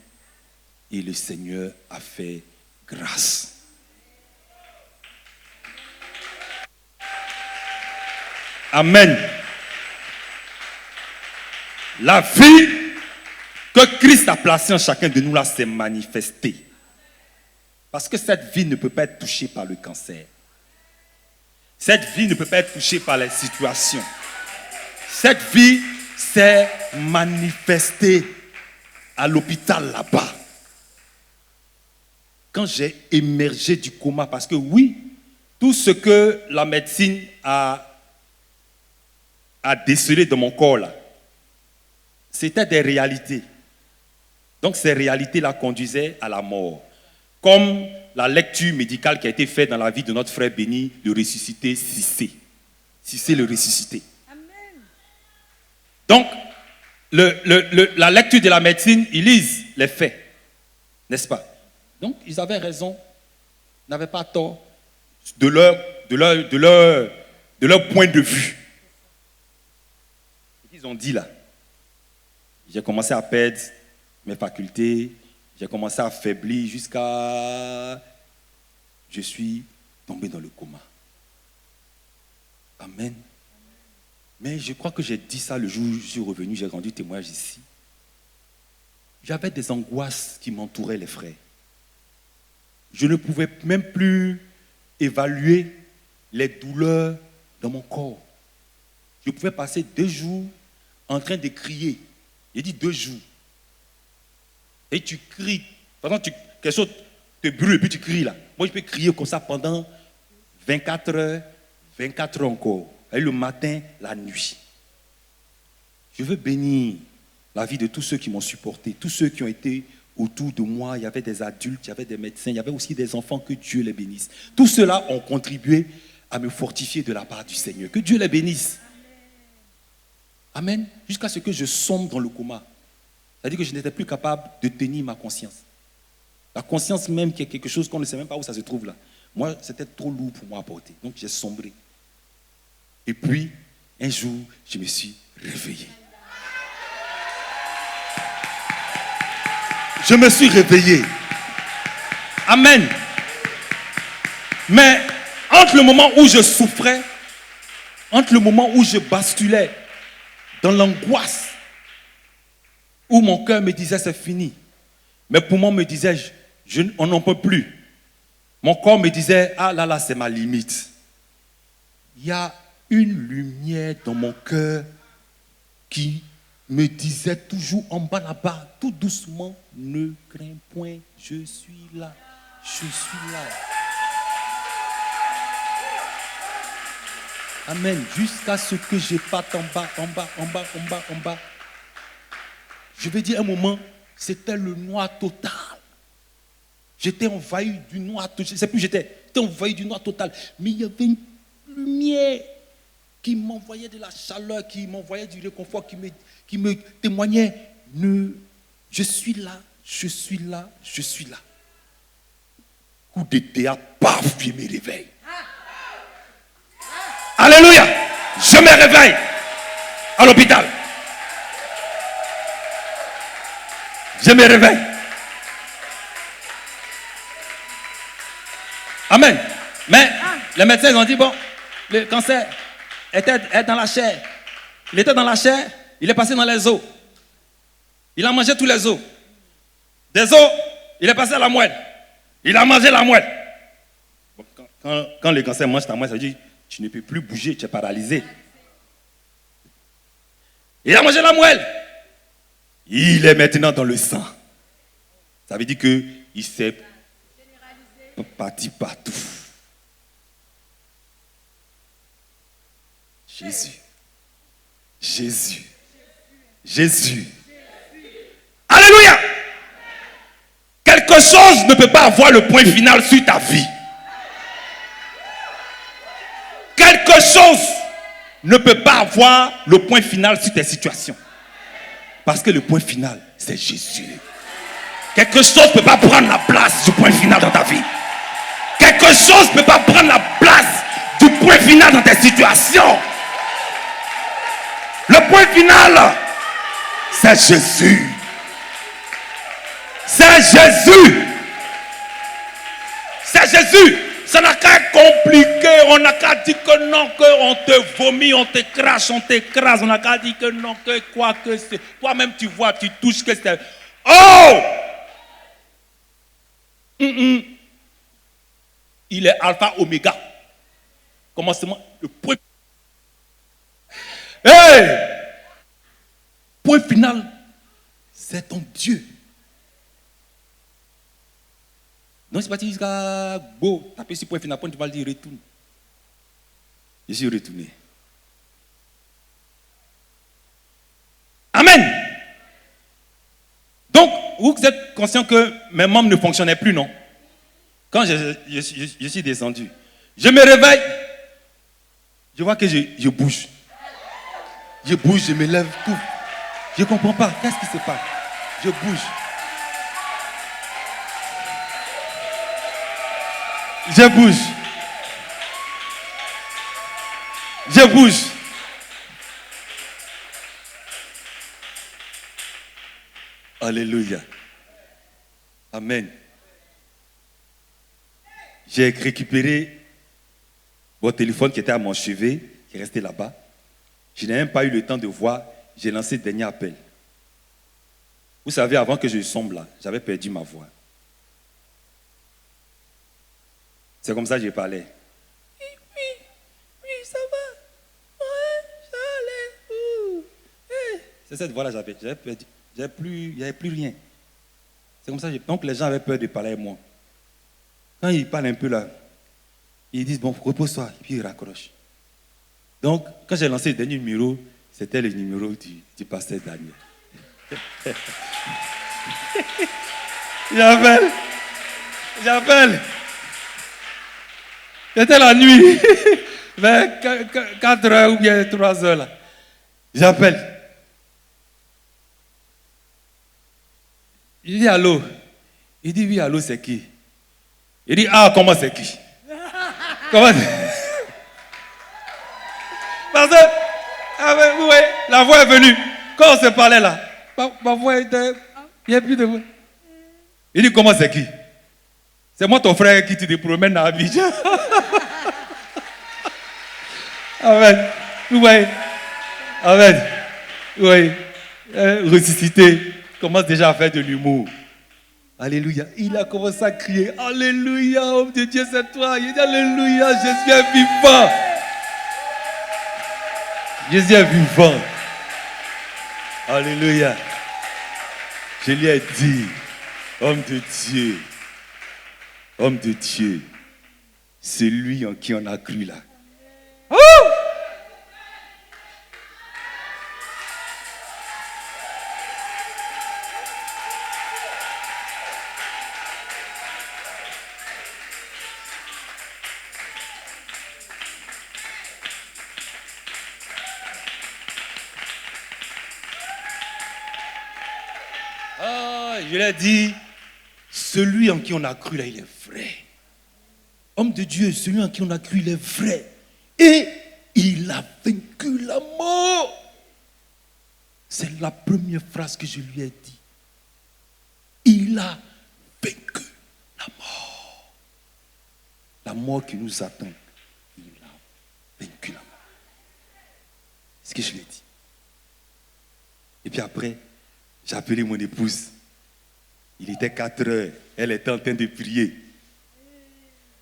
Et le Seigneur a fait grâce. Amen. La vie que Christ a placée en chacun de nous là s'est manifestée. Parce que cette vie ne peut pas être touchée par le cancer. Cette vie ne peut pas être touchée par les situations. Cette vie s'est manifestée à l'hôpital là-bas. Quand j'ai émergé du coma, parce que oui, tout ce que la médecine a décelé dans mon corps là, c'était des réalités. Donc ces réalités-là conduisaient à la mort. Comme la lecture médicale qui a été faite dans la vie de notre frère béni, de ressusciter Cissé. Cissé le ressuscité. Amen. Donc, la lecture de la médecine, ils lisent les faits. N'est-ce pas? Donc, ils avaient raison, n'avaient pas tort de leur point de vue. Ils ont dit là, j'ai commencé à perdre mes facultés, j'ai commencé à affaiblir jusqu'à... Je suis tombé dans le coma. Amen. Mais je crois que j'ai dit ça le jour où je suis revenu, j'ai rendu témoignage ici. J'avais des angoisses qui m'entouraient, les frères. Je ne pouvais même plus évaluer les douleurs dans mon corps. Je pouvais passer 2 jours en train de crier. J'ai dit 2 jours. Et tu cries. Par exemple, quelque chose te brûle et puis tu cries là. Moi, je peux crier comme ça pendant 24 heures encore. Et le matin, la nuit. Je veux bénir la vie de tous ceux qui m'ont supporté, tous ceux qui ont été autour de moi. Il y avait des adultes, il y avait des médecins, il y avait aussi des enfants, que Dieu les bénisse. Tous ceux-là ont contribué à me fortifier de la part du Seigneur. Que Dieu les bénisse. Amen. Jusqu'à ce que je sombre dans le coma. C'est-à-dire que je n'étais plus capable de tenir ma conscience. La conscience même qui est quelque chose qu'on ne sait même pas où ça se trouve là. Moi, c'était trop lourd pour moi à porter. Donc j'ai sombré. Et puis, un jour, je me suis réveillé. Je me suis réveillé. Amen. Mais entre le moment où je souffrais, entre le moment où je basculais dans l'angoisse, où mon cœur me disait c'est fini, mes poumons me disaient on n'en peut plus, mon corps me disait ah là là c'est ma limite. Il y a une lumière dans mon cœur qui me disait toujours en bas là-bas, tout doucement, ne crains point, je suis là, je suis là. Amen. Jusqu'à ce que je parte en bas. Je vais dire un moment, c'était le noir total. J'étais envahi du noir total. Je ne sais plus, j'étais envahi du noir total. Mais il y avait une lumière qui m'envoyait de la chaleur, qui m'envoyait du réconfort, qui me témoignait. Je suis là, je suis là, je suis là. Coup de théâtre, paf, je me réveille. Alléluia! Je me réveille à l'hôpital. Je me réveille. Amen. Mais les médecins ont dit, bon, le cancer est dans la chair. Il était dans la chair, il est passé dans les os. Il a mangé tous les os. Des os, il est passé à la moelle. Il a mangé la moelle. Bon, quand le cancer mange ta moelle, ça veut dire tu ne peux plus bouger, tu es paralysé. Il a mangé la moelle. Il est maintenant dans le sang. Ça veut dire qu'il s'est parti partout. Jésus. Alléluia. Quelque chose ne peut pas avoir le point final sur ta vie. Quelque chose ne peut pas avoir le point final sur tes situations. Parce que le point final, c'est Jésus. Quelque chose ne peut pas prendre la place du point final dans ta vie. Quelque chose ne peut pas prendre la place du point final dans tes situations. Le point final, c'est Jésus. C'est Jésus. C'est Jésus. Ça n'a qu'à être compliqué. on n'a qu'à dire que non, qu'on te vomit, on te crache, on t'écrase. On n'a qu'à dire que non, que quoi que c'est. Toi-même, tu vois, tu touches que c'est. Oh! Il est alpha, oméga. Commencement, le point. Hey! Point final, c'est ton Dieu. Non, c'est pas jusqu'à beau. Taper sur point final, tu vas le dire retourne. Je suis retourné. Amen. Donc, vous êtes conscient que mes membres ne fonctionnaient plus, non? Quand je suis descendu, je me réveille, je vois que je bouge. Je bouge, je me lève, tout. Je ne comprends pas. Qu'est-ce qui se passe? Je bouge. Je bouge. Je bouge. Alléluia. Amen. J'ai récupéré votre téléphone qui était à mon chevet, qui est resté là-bas. Je n'ai même pas eu le temps de voir. J'ai lancé le dernier appel. Vous savez, avant que je sombre là, j'avais perdu ma voix. C'est comme ça que je parlais. Oui, ça va. Ouais, j'allais. C'est cette voix-là que j'avais. J'avais perdu. Il n'y avait plus rien. C'est comme ça. Donc les gens avaient peur de parler avec moi. Quand ils parlent un peu là, ils disent, bon, repose-toi. Et puis ils raccrochent. Donc, quand j'ai lancé le dernier numéro, c'était le numéro du pasteur Daniel. J'appelle. C'était la nuit, vers 4h ou bien 3h là. J'appelle. Il dit allô. Il dit oui, allô, c'est qui? Il dit ah, comment c'est qui? Comment c'est? Parce que, oui, la voix est venue. Quand on se parlait là, ma voix était. Il n'y a plus de voix. Il dit comment c'est qui? C'est moi ton frère qui te promène à Abidjan. Amen. Oui. Amen. Oui. Ressuscité. Commence déjà à faire de l'humour. Alléluia. Il a commencé à crier. Alléluia. Homme de Dieu, c'est toi. Il dit Alléluia. Jésus est vivant. Jésus est vivant. Alléluia. Je lui ai dit, homme de Dieu. Homme de Dieu, celui en qui on a cru là. Oh! Ah, je l'ai dit. Celui en qui on a cru là, il est vrai. Homme de Dieu, celui en qui on a cru, il est vrai. Et il a vaincu la mort. C'est la première phrase que je lui ai dit. Il a vaincu la mort. La mort qui nous attend. Il a vaincu la mort. C'est ce que je lui ai dit. Et puis après, j'ai appelé mon épouse. Il était 4 heures. Elle était en train de prier.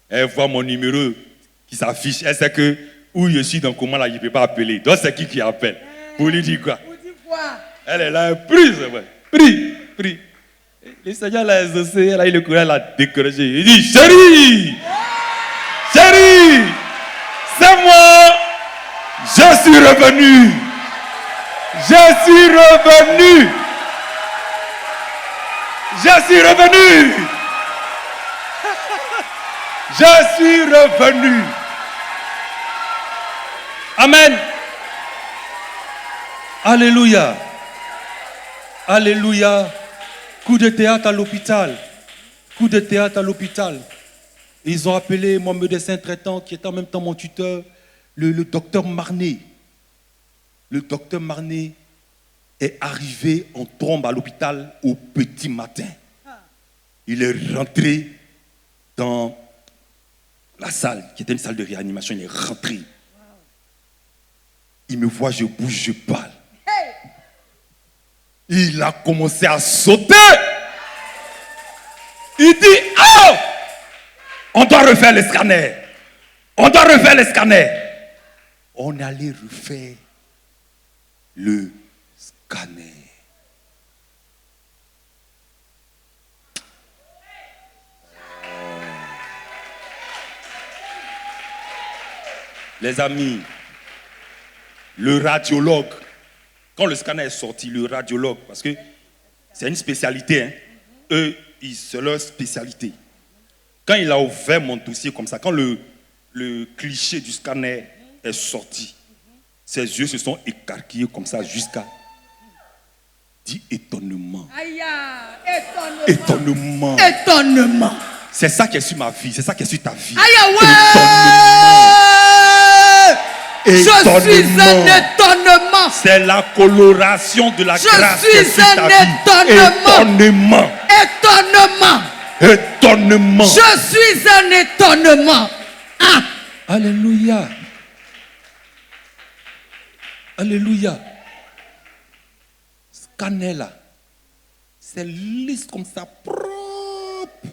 Elle voit mon numéro qui s'affiche. Elle sait que où je suis dans comment là, je ne peux pas appeler. Donc c'est qui appelle? Pour lui dire quoi? Elle est là, prie. Le Seigneur l'a exaucé. Elle a eu le courage, elle a découragé. Il dit, chérie, c'est moi. Je suis revenu. Je suis revenu. Amen. Alléluia. Alléluia. Coup de théâtre à l'hôpital. Ils ont appelé mon médecin traitant qui était en même temps mon tuteur, le docteur Marnet. Le docteur Marnet est arrivé en trombe à l'hôpital au petit matin. Il est rentré dans la salle, qui était une salle de réanimation, il est rentré. Il me voit, je bouge, je parle. Il a commencé à sauter. Il dit, oh, on doit refaire le scanner. On doit refaire le scanner. On allait refaire le scanner. Les amis, le radiologue, quand le scanner est sorti, le radiologue, parce que c'est une spécialité, hein, eux, c'est leur spécialité. Quand il a ouvert mon dossier comme ça, quand le cliché du scanner est sorti, ses yeux se sont écarquillés comme ça jusqu'à dit étonnement. Aïe, Étonnement. étonnement. C'est ça qui est sur ma vie, c'est ça qui est sur ta vie. Aïe, ouais. Étonnement. Je suis un étonnement. C'est la coloration de la grâce qui est sur ta vie. Étonnement. Étonnement. Étonnement. Étonnement. Je suis un étonnement. Ah. Alléluia. Alléluia. Scanner là, c'est lisse comme ça, propre,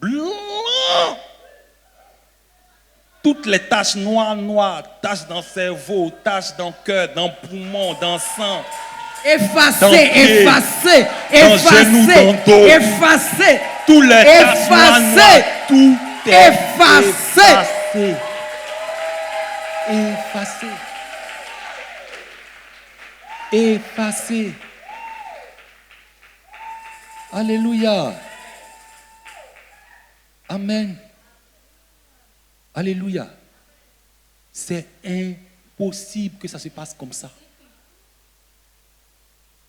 blanc. Toutes les taches noires, taches dans le cerveau, taches dans le cœur, dans le poumon, dans le sang. Effacé, effacé, genou, dans le dos. effacé. Tous les taches Effacé. noires, tout est Effacé. effacé. Effacé. Alléluia. Amen. Alléluia. C'est impossible que ça se passe comme ça.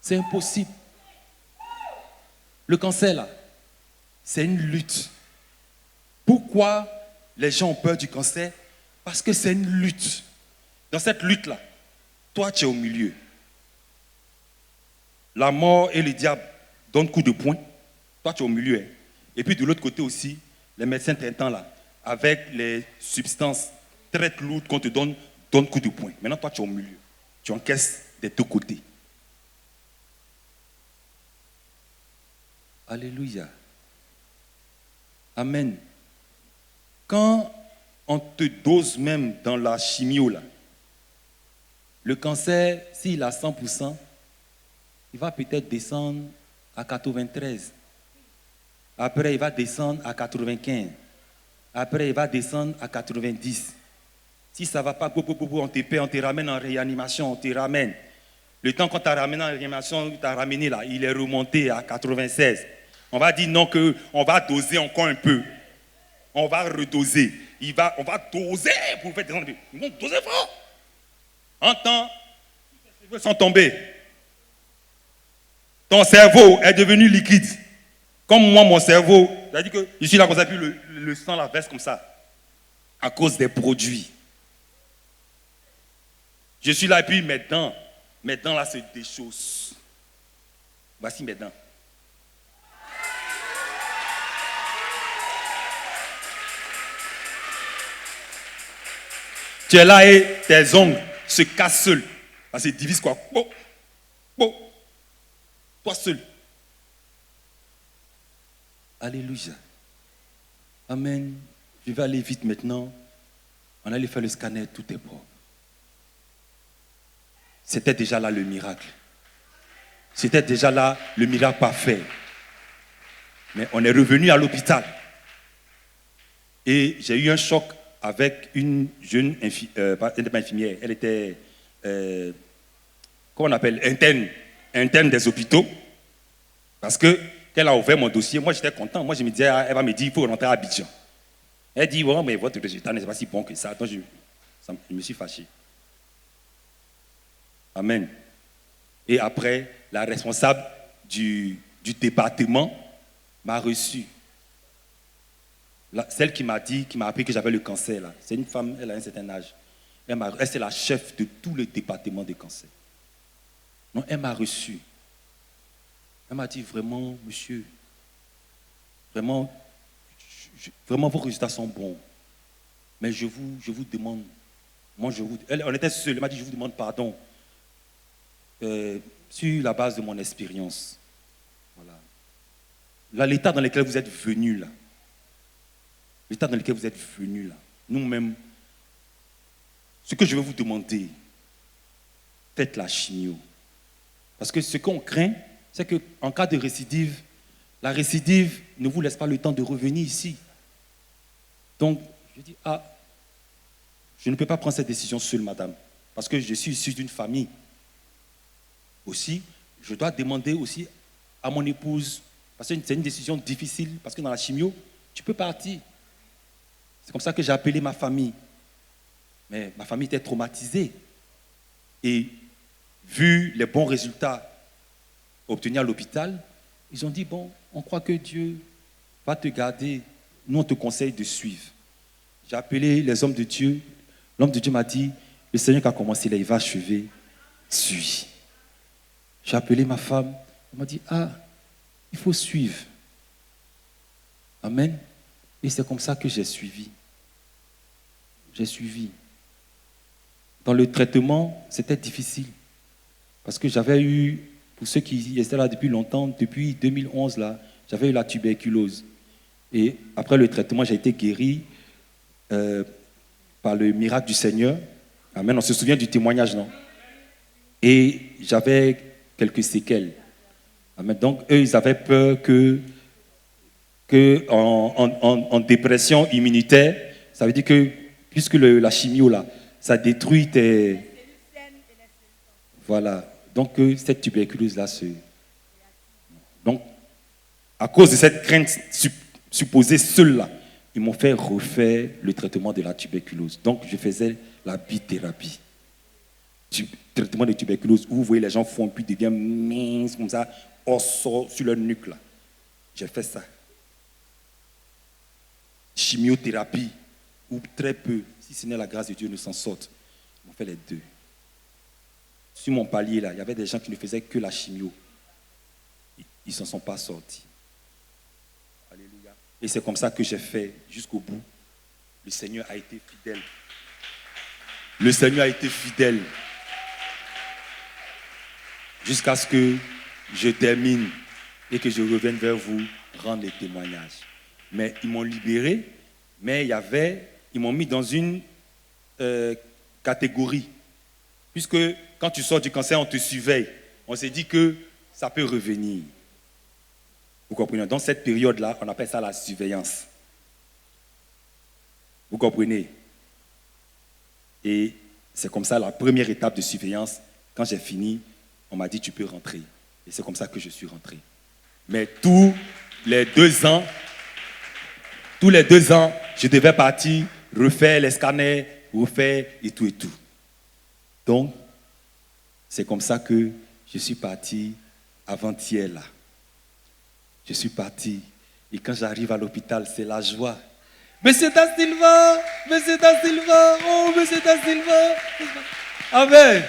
C'est impossible. Le cancer, là, c'est une lutte. Pourquoi les gens ont peur du cancer? Parce que c'est une lutte. Dans cette lutte-là, toi, tu es au milieu. La mort et le diable donnent coup de poing. Toi, tu es au milieu. Hein. Et puis de l'autre côté aussi, les médecins traitants là, avec les substances très lourdes qu'on te donne, donnent coup de poing. Maintenant, toi, tu es au milieu. Tu encaisses des deux côtés. Alléluia. Amen. Quand on te dose même dans la chimio là, le cancer, s'il a 100%, il va peut-être descendre à 93. Après, il va descendre à 95. Après, il va descendre à 90. Si ça ne va pas, on te paie, on te ramène en réanimation, on te ramène. Le temps qu'on t'a ramené en réanimation, on t'a ramené là, il est remonté à 96. On va dire non, on va doser encore un peu. On va redoser. On va doser pour faire descendre. Ils vont doser fort. En temps, les cheveux sont tombés. Ton cerveau est devenu liquide. Comme moi, mon cerveau, c'est-à-dire que je suis là comme ça, puis le sang la verse comme ça. À cause des produits. Je suis là, et puis mes dents là se déchaussent. Voici mes dents. Tu es là et tes ongles se cassent seuls. Ça se divise quoi. Toi seul. Alléluia. Amen. Je vais aller vite maintenant. On allait faire le scanner, tout est propre. C'était déjà là le miracle. C'était déjà là le miracle parfait. Mais on est revenu à l'hôpital. Et j'ai eu un choc avec une jeune infirmière. Elle était, comment on appelle, interne des hôpitaux. Parce que quand elle a ouvert mon dossier, moi j'étais content. Moi je me disais, elle va me dire, il faut rentrer à Abidjan. Elle dit, bon, mais votre résultat n'est pas si bon que ça. Donc je me suis fâché. Amen. Et après, la responsable du département m'a reçu. Celle qui m'a appris que j'avais le cancer, là, c'est une femme, elle a un certain âge. Elle c'est la chef de tout le département des cancers. Non, elle m'a reçu. Elle m'a dit, vraiment, monsieur, vraiment vos résultats sont bons. Mais je vous demande, on était seuls, elle m'a dit, je vous demande pardon sur la base de mon expérience. Voilà. Là, l'état dans lequel vous êtes venus, là, l'état dans lequel vous êtes venus, là, nous-mêmes, ce que je vais vous demander, faites la chimio. Parce que ce qu'on craint, c'est qu'en cas de récidive, la récidive ne vous laisse pas le temps de revenir ici. Donc, je dis, je ne peux pas prendre cette décision seule, madame, parce que je suis issu d'une famille. Aussi, je dois demander aussi à mon épouse, parce que c'est une décision difficile, parce que dans la chimio, tu peux partir. C'est comme ça que j'ai appelé ma famille. Mais ma famille était traumatisée. Et vu les bons résultats obtenus à l'hôpital, ils ont dit, bon, on croit que Dieu va te garder. Nous, on te conseille de suivre. J'ai appelé les hommes de Dieu. L'homme de Dieu m'a dit, le Seigneur qui a commencé là, il va achever. Suis. J'ai appelé ma femme. Elle m'a dit, il faut suivre. Amen. Et c'est comme ça que j'ai suivi. J'ai suivi. Dans le traitement, c'était difficile. Parce que j'avais eu, pour ceux qui étaient là depuis longtemps, depuis 2011, là, j'avais eu la tuberculose. Et après le traitement, j'ai été guéri par le miracle du Seigneur. Amen. On se souvient du témoignage, non? Et j'avais quelques séquelles. Amen. Donc, eux, ils avaient peur que en dépression immunitaire, ça veut dire que, puisque la chimio, là, ça détruit tes... Voilà. Donc, cette tuberculose-là se... Donc, à cause de cette crainte supposée seule-là, ils m'ont fait refaire le traitement de la tuberculose. Donc, je faisais la bithérapie. Traitement de tuberculose, où vous voyez les gens font, puis deviennent minces, comme ça, os sort sur leur nuque, là. J'ai fait ça. Chimiothérapie, ou très peu, si ce n'est la grâce de Dieu, ne s'en sortent. Ils m'ont fait les deux. Sur mon palier, là, il y avait des gens qui ne faisaient que la chimio. Ils ne s'en sont pas sortis. Alléluia. Et c'est comme ça que j'ai fait jusqu'au bout. Le Seigneur a été fidèle. Le Seigneur a été fidèle. Jusqu'à ce que je termine et que je revienne vers vous rendre les témoignages. Mais ils m'ont libéré, mais ils m'ont mis dans une catégorie. Puisque quand tu sors du cancer, on te surveille. On s'est dit que ça peut revenir. Vous comprenez? Dans cette période-là, on appelle ça la surveillance. Vous comprenez? Et c'est comme ça la première étape de surveillance. Quand j'ai fini, on m'a dit tu peux rentrer. Et c'est comme ça que je suis rentré. Mais tous les 2 ans, je devais partir, refaire les scanners, refaire et tout et tout. Donc, c'est comme ça que je suis parti avant-hier là. Je suis parti. Et quand j'arrive à l'hôpital, c'est la joie. Monsieur Da Silva, Monsieur Da Silva, oh Monsieur Da Silva. Amen.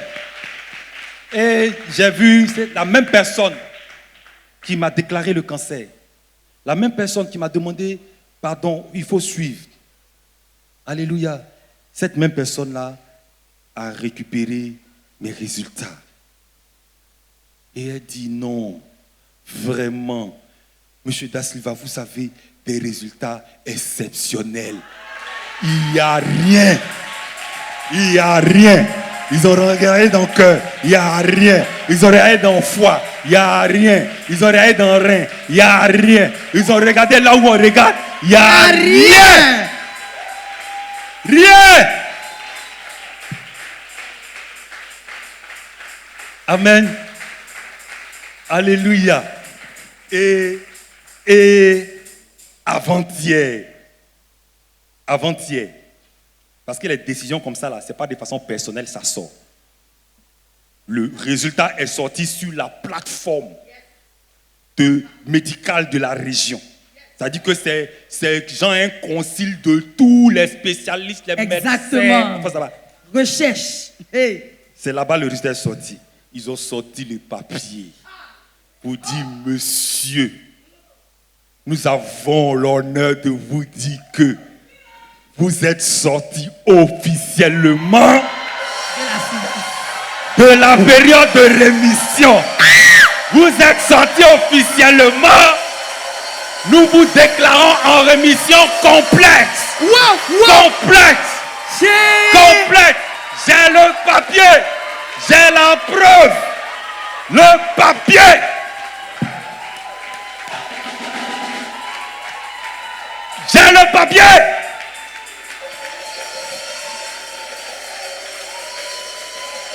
Et j'ai vu la même personne qui m'a déclaré le cancer. La même personne qui m'a demandé pardon, il faut suivre. Alléluia. Cette même personne-là a récupéré mes résultats. Et elle dit non, vraiment, Monsieur Da Silva, vous savez, des résultats exceptionnels. Il n'y a rien. Il n'y a rien. Ils ont regardé dans le cœur. Il n'y a rien. Ils ont regardé dans le foie. Il n'y a rien. Ils ont regardé dans le rein. Il n'y a rien. Ils ont regardé là où on regarde. Il n'y a rien. Rien. Amen. Alléluia. Et avant-hier, parce que les décisions comme ça, là, ce n'est pas de façon personnelle, ça sort. Le résultat est sorti sur la plateforme médicale de la région. C'est-à-dire que c'est genre un concile de tous les spécialistes, les médecins. Exactement. Recherche. Hey. C'est là-bas le résultat est sorti. Ils ont sorti le papier pour dire, monsieur, nous avons l'honneur de vous dire que Vous êtes sortis officiellement De la silence. de la période de rémission. Vous êtes sortis officiellement. Nous vous déclarons en rémission complète. Complète. Complète. J'ai le papier. J'ai la preuve. Le papier. J'ai le papier.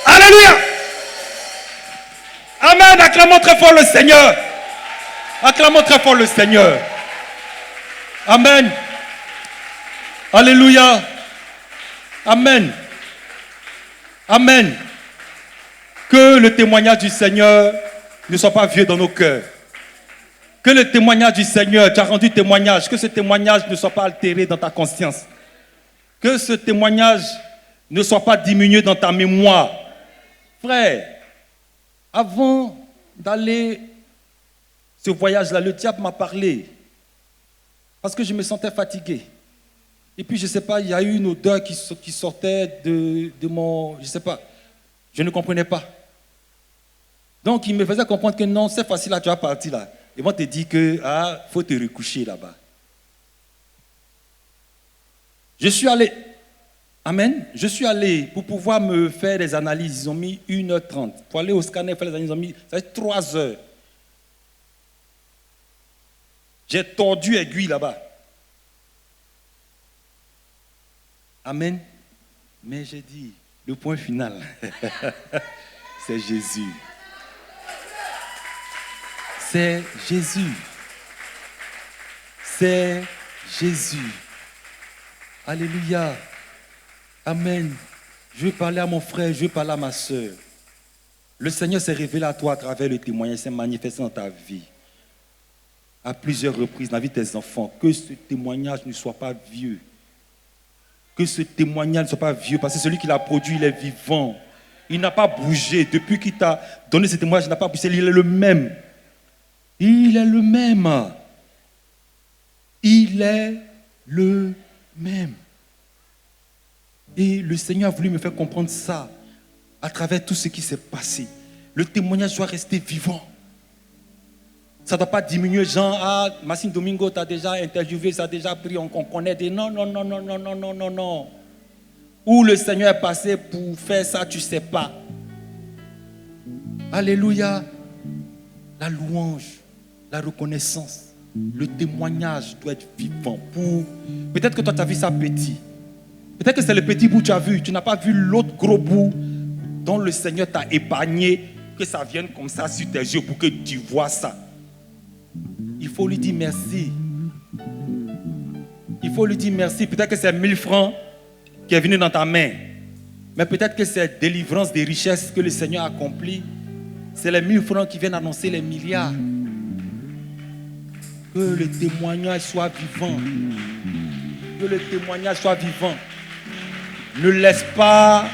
Alléluia. Amen. Acclamons très fort le Seigneur. Acclamons très fort le Seigneur. Amen. Alléluia. Amen. Amen. Que le témoignage du Seigneur ne soit pas vieux dans nos cœurs. Que le témoignage du Seigneur, tu as rendu témoignage, que ce témoignage ne soit pas altéré dans ta conscience. Que ce témoignage ne soit pas diminué dans ta mémoire. Frère, avant d'aller ce voyage-là, le diable m'a parlé parce que je me sentais fatigué. Et puis, je ne sais pas, il y a eu une odeur qui sortait de mon... Je ne sais pas. Je ne comprenais pas. Donc, il me faisait comprendre que non, c'est facile, là, tu vas partir là. Ils vont te dire que, faut te recoucher là-bas. Je suis allé, amen, je suis allé pour pouvoir me faire des analyses. Ils ont mis 1h30. Pour aller au scanner faire les analyses, ils ont mis 3 heures. J'ai tordu aiguille là-bas. Amen. Mais j'ai dit, le point final, c'est Jésus. C'est Jésus. C'est Jésus. Alléluia. Amen. Je vais parler à mon frère, je vais parler à ma soeur. Le Seigneur s'est révélé à toi à travers le témoignage, s'est manifesté dans ta vie. À plusieurs reprises, dans la vie de tes enfants. Que ce témoignage ne soit pas vieux. Que ce témoignage ne soit pas vieux, parce que celui qui l'a produit, il est vivant. Il n'a pas bougé. Depuis qu'il t'a donné ce témoignage, il n'a pas bougé. Il est le même. Il est le même. Il est le même. Et le Seigneur a voulu me faire comprendre ça à travers tout ce qui s'est passé. Le témoignage doit rester vivant. Ça ne doit pas diminuer, genre, Massine Domingo, tu as déjà interviewé, ça a déjà pris, on connaît des non. Où le Seigneur est passé pour faire ça, tu ne sais pas. Alléluia. La louange, la reconnaissance, le témoignage doit être vivant. Peut-être que toi, tu as vu ça petit. Peut-être que c'est le petit bout que tu as vu. Tu n'as pas vu l'autre gros bout dont le Seigneur t'a épargné, que ça vienne comme ça sur tes yeux pour que tu vois ça. Il faut lui dire merci. Il faut lui dire merci. Peut-être que c'est 1000 francs qui est venu dans ta main. Mais peut-être que c'est délivrance des richesses que le Seigneur a accompli. C'est les 1000 francs qui viennent annoncer les milliards. Que le témoignage soit vivant. Que le témoignage soit vivant. Ne laisse pas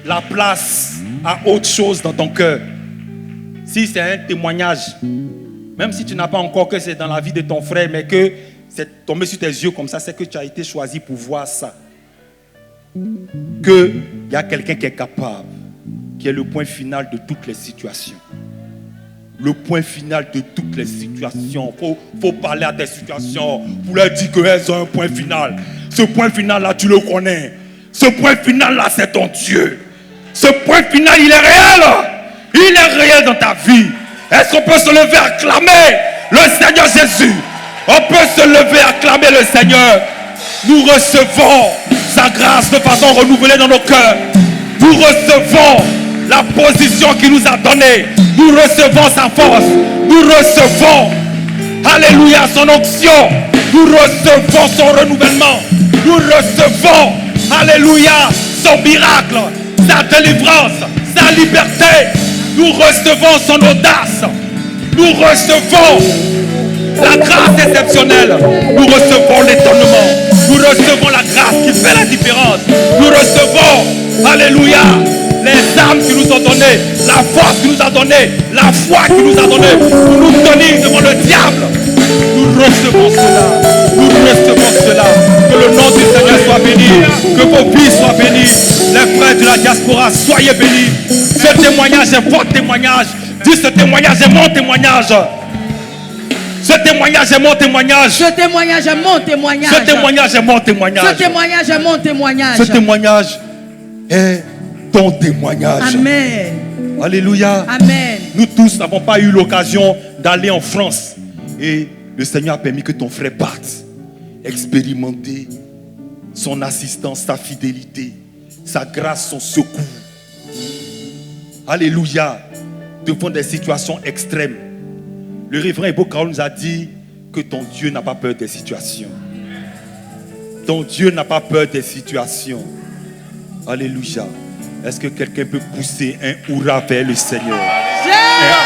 la place à autre chose dans ton cœur. Si c'est un témoignage, même si tu n'as pas encore que c'est dans la vie de ton frère, mais que c'est tombé sur tes yeux comme ça, c'est que tu as été choisi pour voir ça. Qu'il y a quelqu'un qui est capable, qui est le point final de toutes les situations. Le point final de toutes les situations. Faut parler à tes situations pour leur dire qu'elles ont un point final. Ce point final-là, tu le connais. Ce point final-là, c'est ton Dieu. Ce point final, il est réel. Il est réel dans ta vie. Est-ce qu'on peut se lever et acclamer le Seigneur Jésus? On peut se lever et acclamer le Seigneur. Nous recevons sa grâce de façon renouvelée dans nos cœurs. Nous recevons la position qu'il nous a donnée. Nous recevons sa force. Nous recevons, alléluia, son onction. Nous recevons son renouvellement. Nous recevons, alléluia, son miracle, sa délivrance, sa liberté. Nous recevons son audace. Nous recevons la grâce exceptionnelle. Nous recevons l'étonnement. Nous recevons la grâce qui fait la différence. Nous recevons, alléluia, les armes qu'il nous a données, la force qu'il nous a donnée, la foi qu'il nous a donnée pour nous tenir devant le diable. Nous recevons cela. Nous recevons cela. Que le nom du Seigneur soit béni. Que vos vies soient bénies. Les frères de la diaspora, soyez bénis. Ce témoignage est votre témoignage. Dis, ce témoignage est mon témoignage. Ce témoignage est mon témoignage. Ce témoignage est mon témoignage. Ce témoignage est mon témoignage. Ce témoignage est mon témoignage. Ce témoignage est ton témoignage. Amen. Alléluia. Amen. Nous tous n'avons pas eu l'occasion d'aller en France. Et le Seigneur a permis que ton frère parte. Expérimenter son assistance, sa fidélité, sa grâce, son secours. Alléluia. Devant des situations extrêmes. Le révérend Ebo Kaol nous a dit que ton Dieu n'a pas peur des situations. Ton Dieu n'a pas peur des situations. Alléluia. Est-ce que quelqu'un peut pousser un hurrah vers le Seigneur? Un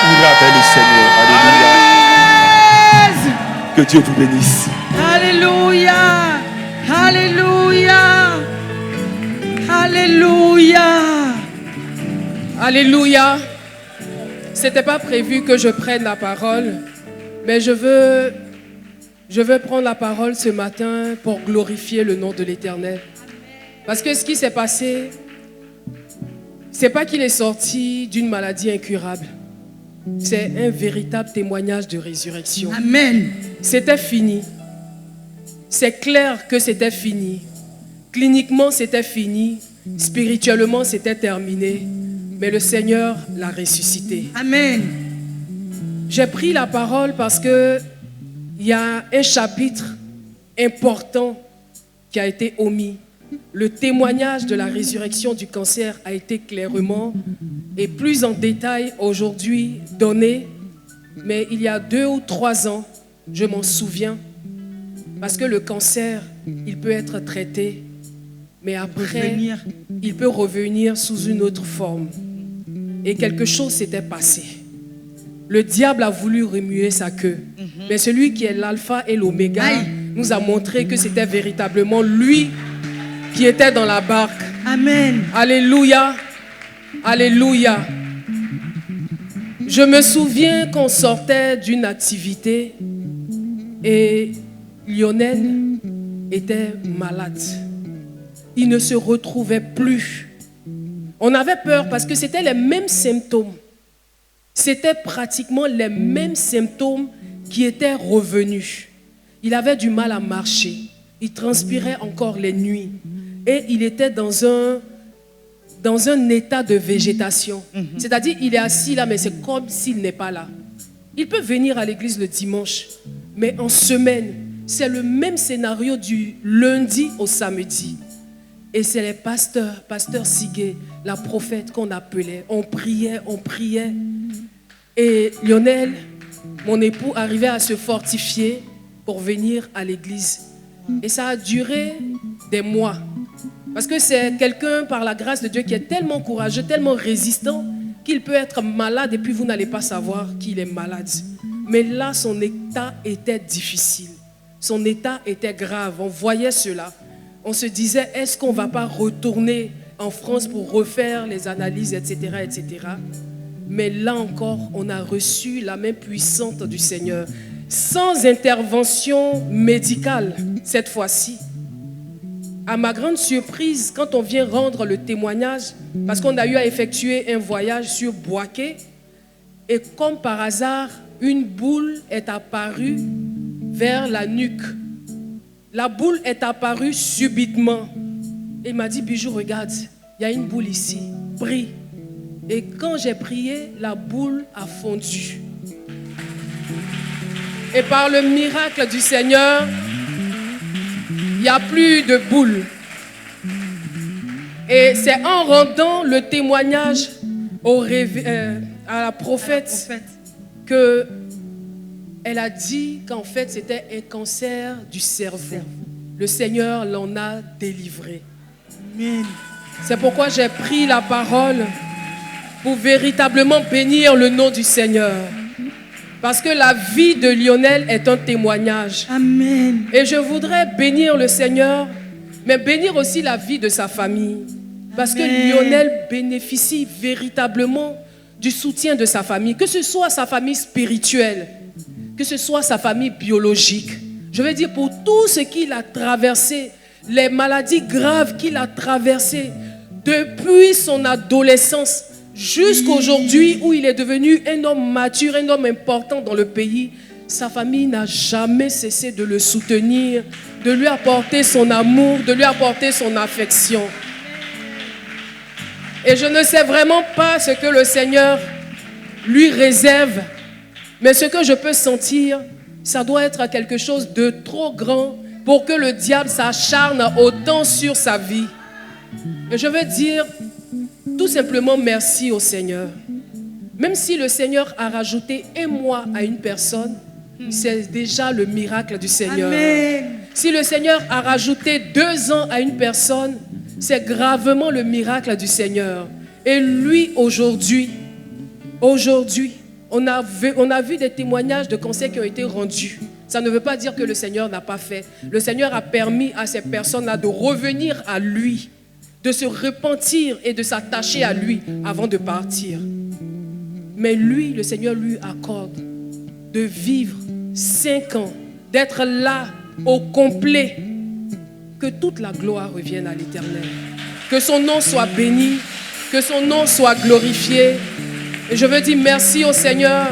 hurrah vers le Seigneur. Alléluia. Que Dieu vous bénisse. Alléluia. Alléluia. Alléluia. Alléluia. C'était pas prévu que je prenne la parole, mais je veux prendre la parole ce matin pour glorifier le nom de l'Éternel. Parce que ce qui s'est passé, c'est pas qu'il est sorti d'une maladie incurable. C'est un véritable témoignage de résurrection. Amen. C'était fini. C'est clair que c'était fini. Cliniquement, c'était fini. Spirituellement, c'était terminé. Mais le Seigneur l'a ressuscité. Amen. J'ai pris la parole parce que il y a un chapitre important qui a été omis. Le témoignage de la résurrection du cancer a été clairement et plus en détail aujourd'hui donné. Mais il y a 2 ou 3 ans, je m'en souviens, parce que le cancer, il peut être traité, mais après, il peut revenir sous une autre forme. Et quelque chose s'était passé. Le diable a voulu remuer sa queue. Mais celui qui est l'alpha et l'oméga nous a montré que c'était véritablement lui qui était dans la barque. Amen. Alléluia. Alléluia. Je me souviens qu'on sortait d'une activité et Lionel était malade. Il ne se retrouvait plus. On avait peur parce que c'était les mêmes symptômes. C'était pratiquement les mêmes symptômes qui étaient revenus. Il avait du mal à marcher. Il transpirait encore les nuits. Et il était dans un état de végétation. C'est-à-dire, il est assis là, mais c'est comme s'il n'est pas là. Il peut venir à l'église le dimanche, mais en semaine, c'est le même scénario du lundi au samedi. Et c'est les pasteurs, pasteur Siguet, la prophète qu'on appelait. On priait. Et Lionel, mon époux, arrivait à se fortifier pour venir à l'église. Et ça a duré des mois. Parce que c'est quelqu'un, par la grâce de Dieu, qui est tellement courageux, tellement résistant, qu'il peut être malade et puis vous n'allez pas savoir qu'il est malade. Mais là, son état était difficile. Son état était grave. On voyait cela. On se disait, est-ce qu'on ne va pas retourner en France pour refaire les analyses, etc., etc. Mais là encore, on a reçu la main puissante du Seigneur. Sans intervention médicale, cette fois-ci. À ma grande surprise, quand on vient rendre le témoignage, parce qu'on a eu à effectuer un voyage sur Boaké, et comme par hasard, une boule est apparue vers la nuque. La boule est apparue subitement. Il m'a dit, Bijou, regarde, il y a une boule ici, prie. Et quand j'ai prié, la boule a fondu. Et par le miracle du Seigneur, il n'y a plus de boule. Et c'est en rendant le témoignage à la prophète qu'elle a dit qu'en fait c'était un cancer du cerveau. Le Seigneur l'en a délivré. Amen. C'est pourquoi j'ai pris la parole pour véritablement bénir le nom du Seigneur. Parce que la vie de Lionel est un témoignage. Amen. Et je voudrais bénir le Seigneur, mais bénir aussi la vie de sa famille. Parce que Lionel bénéficie véritablement du soutien de sa famille, que ce soit sa famille spirituelle, que ce soit sa famille biologique. Je veux dire pour tout ce qu'il a traversé, les maladies graves qu'il a traversées depuis son adolescence jusqu'à aujourd'hui où il est devenu un homme mature, un homme important dans le pays. Sa famille n'a jamais cessé de le soutenir, de lui apporter son amour, de lui apporter son affection. Et je ne sais vraiment pas ce que le Seigneur lui réserve, mais ce que je peux sentir, ça doit être quelque chose de trop grand pour que le diable s'acharne autant sur sa vie. Et je veux dire tout simplement merci au Seigneur. Même si le Seigneur a rajouté un mois à une personne, c'est déjà le miracle du Seigneur. Amen. Si le Seigneur a rajouté 2 ans à une personne, c'est gravement le miracle du Seigneur. Et lui, aujourd'hui, on a vu des témoignages de conseils qui ont été rendus. Ça ne veut pas dire que le Seigneur n'a pas fait. Le Seigneur a permis à ces personnes-là de revenir à lui, de se repentir et de s'attacher à lui avant de partir. Mais lui, le Seigneur lui accorde de vivre 5 ans, d'être là au complet. Que toute la gloire revienne à l'Éternel. Que son nom soit béni, que son nom soit glorifié. Et je veux dire merci au Seigneur.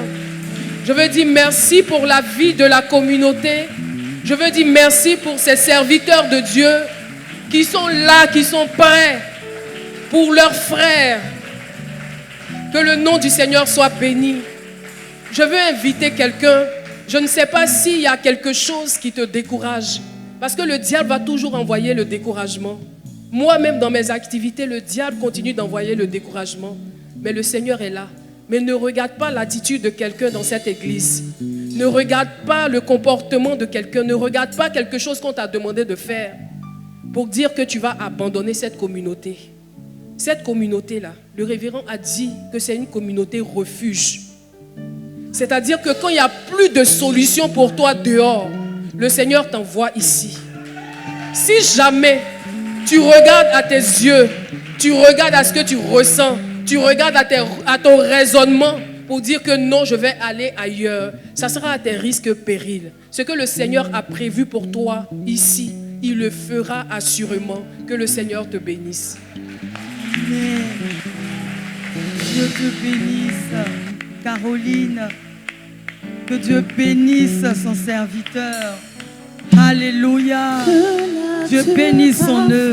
Je veux dire merci pour la vie de la communauté. Je veux dire merci pour ces serviteurs de Dieu qui sont là, qui sont prêts pour leurs frères. Que le nom du Seigneur soit béni. Je veux inviter quelqu'un. Je ne sais pas s'il y a quelque chose qui te décourage. Parce que le diable va toujours envoyer le découragement. Moi-même, dans mes activités, le diable continue d'envoyer le découragement. Mais le Seigneur est là. Mais ne regarde pas l'attitude de quelqu'un dans cette église. Ne regarde pas le comportement de quelqu'un. Ne regarde pas quelque chose qu'on t'a demandé de faire pour dire que tu vas abandonner cette communauté. Cette communauté-là, le révérend a dit que c'est une communauté refuge. C'est-à-dire que quand il n'y a plus de solution pour toi dehors, le Seigneur t'envoie ici. Si jamais tu regardes à tes yeux, tu regardes à ce que tu ressens, tu regardes à ton raisonnement pour dire que non, je vais aller ailleurs, ça sera à tes risques et périls. Ce que le Seigneur a prévu pour toi ici, il le fera assurément. Que le Seigneur te bénisse. Amen. Dieu te bénisse, Caroline. Que Dieu bénisse son serviteur. Alléluia. Dieu bénisse son œuvre.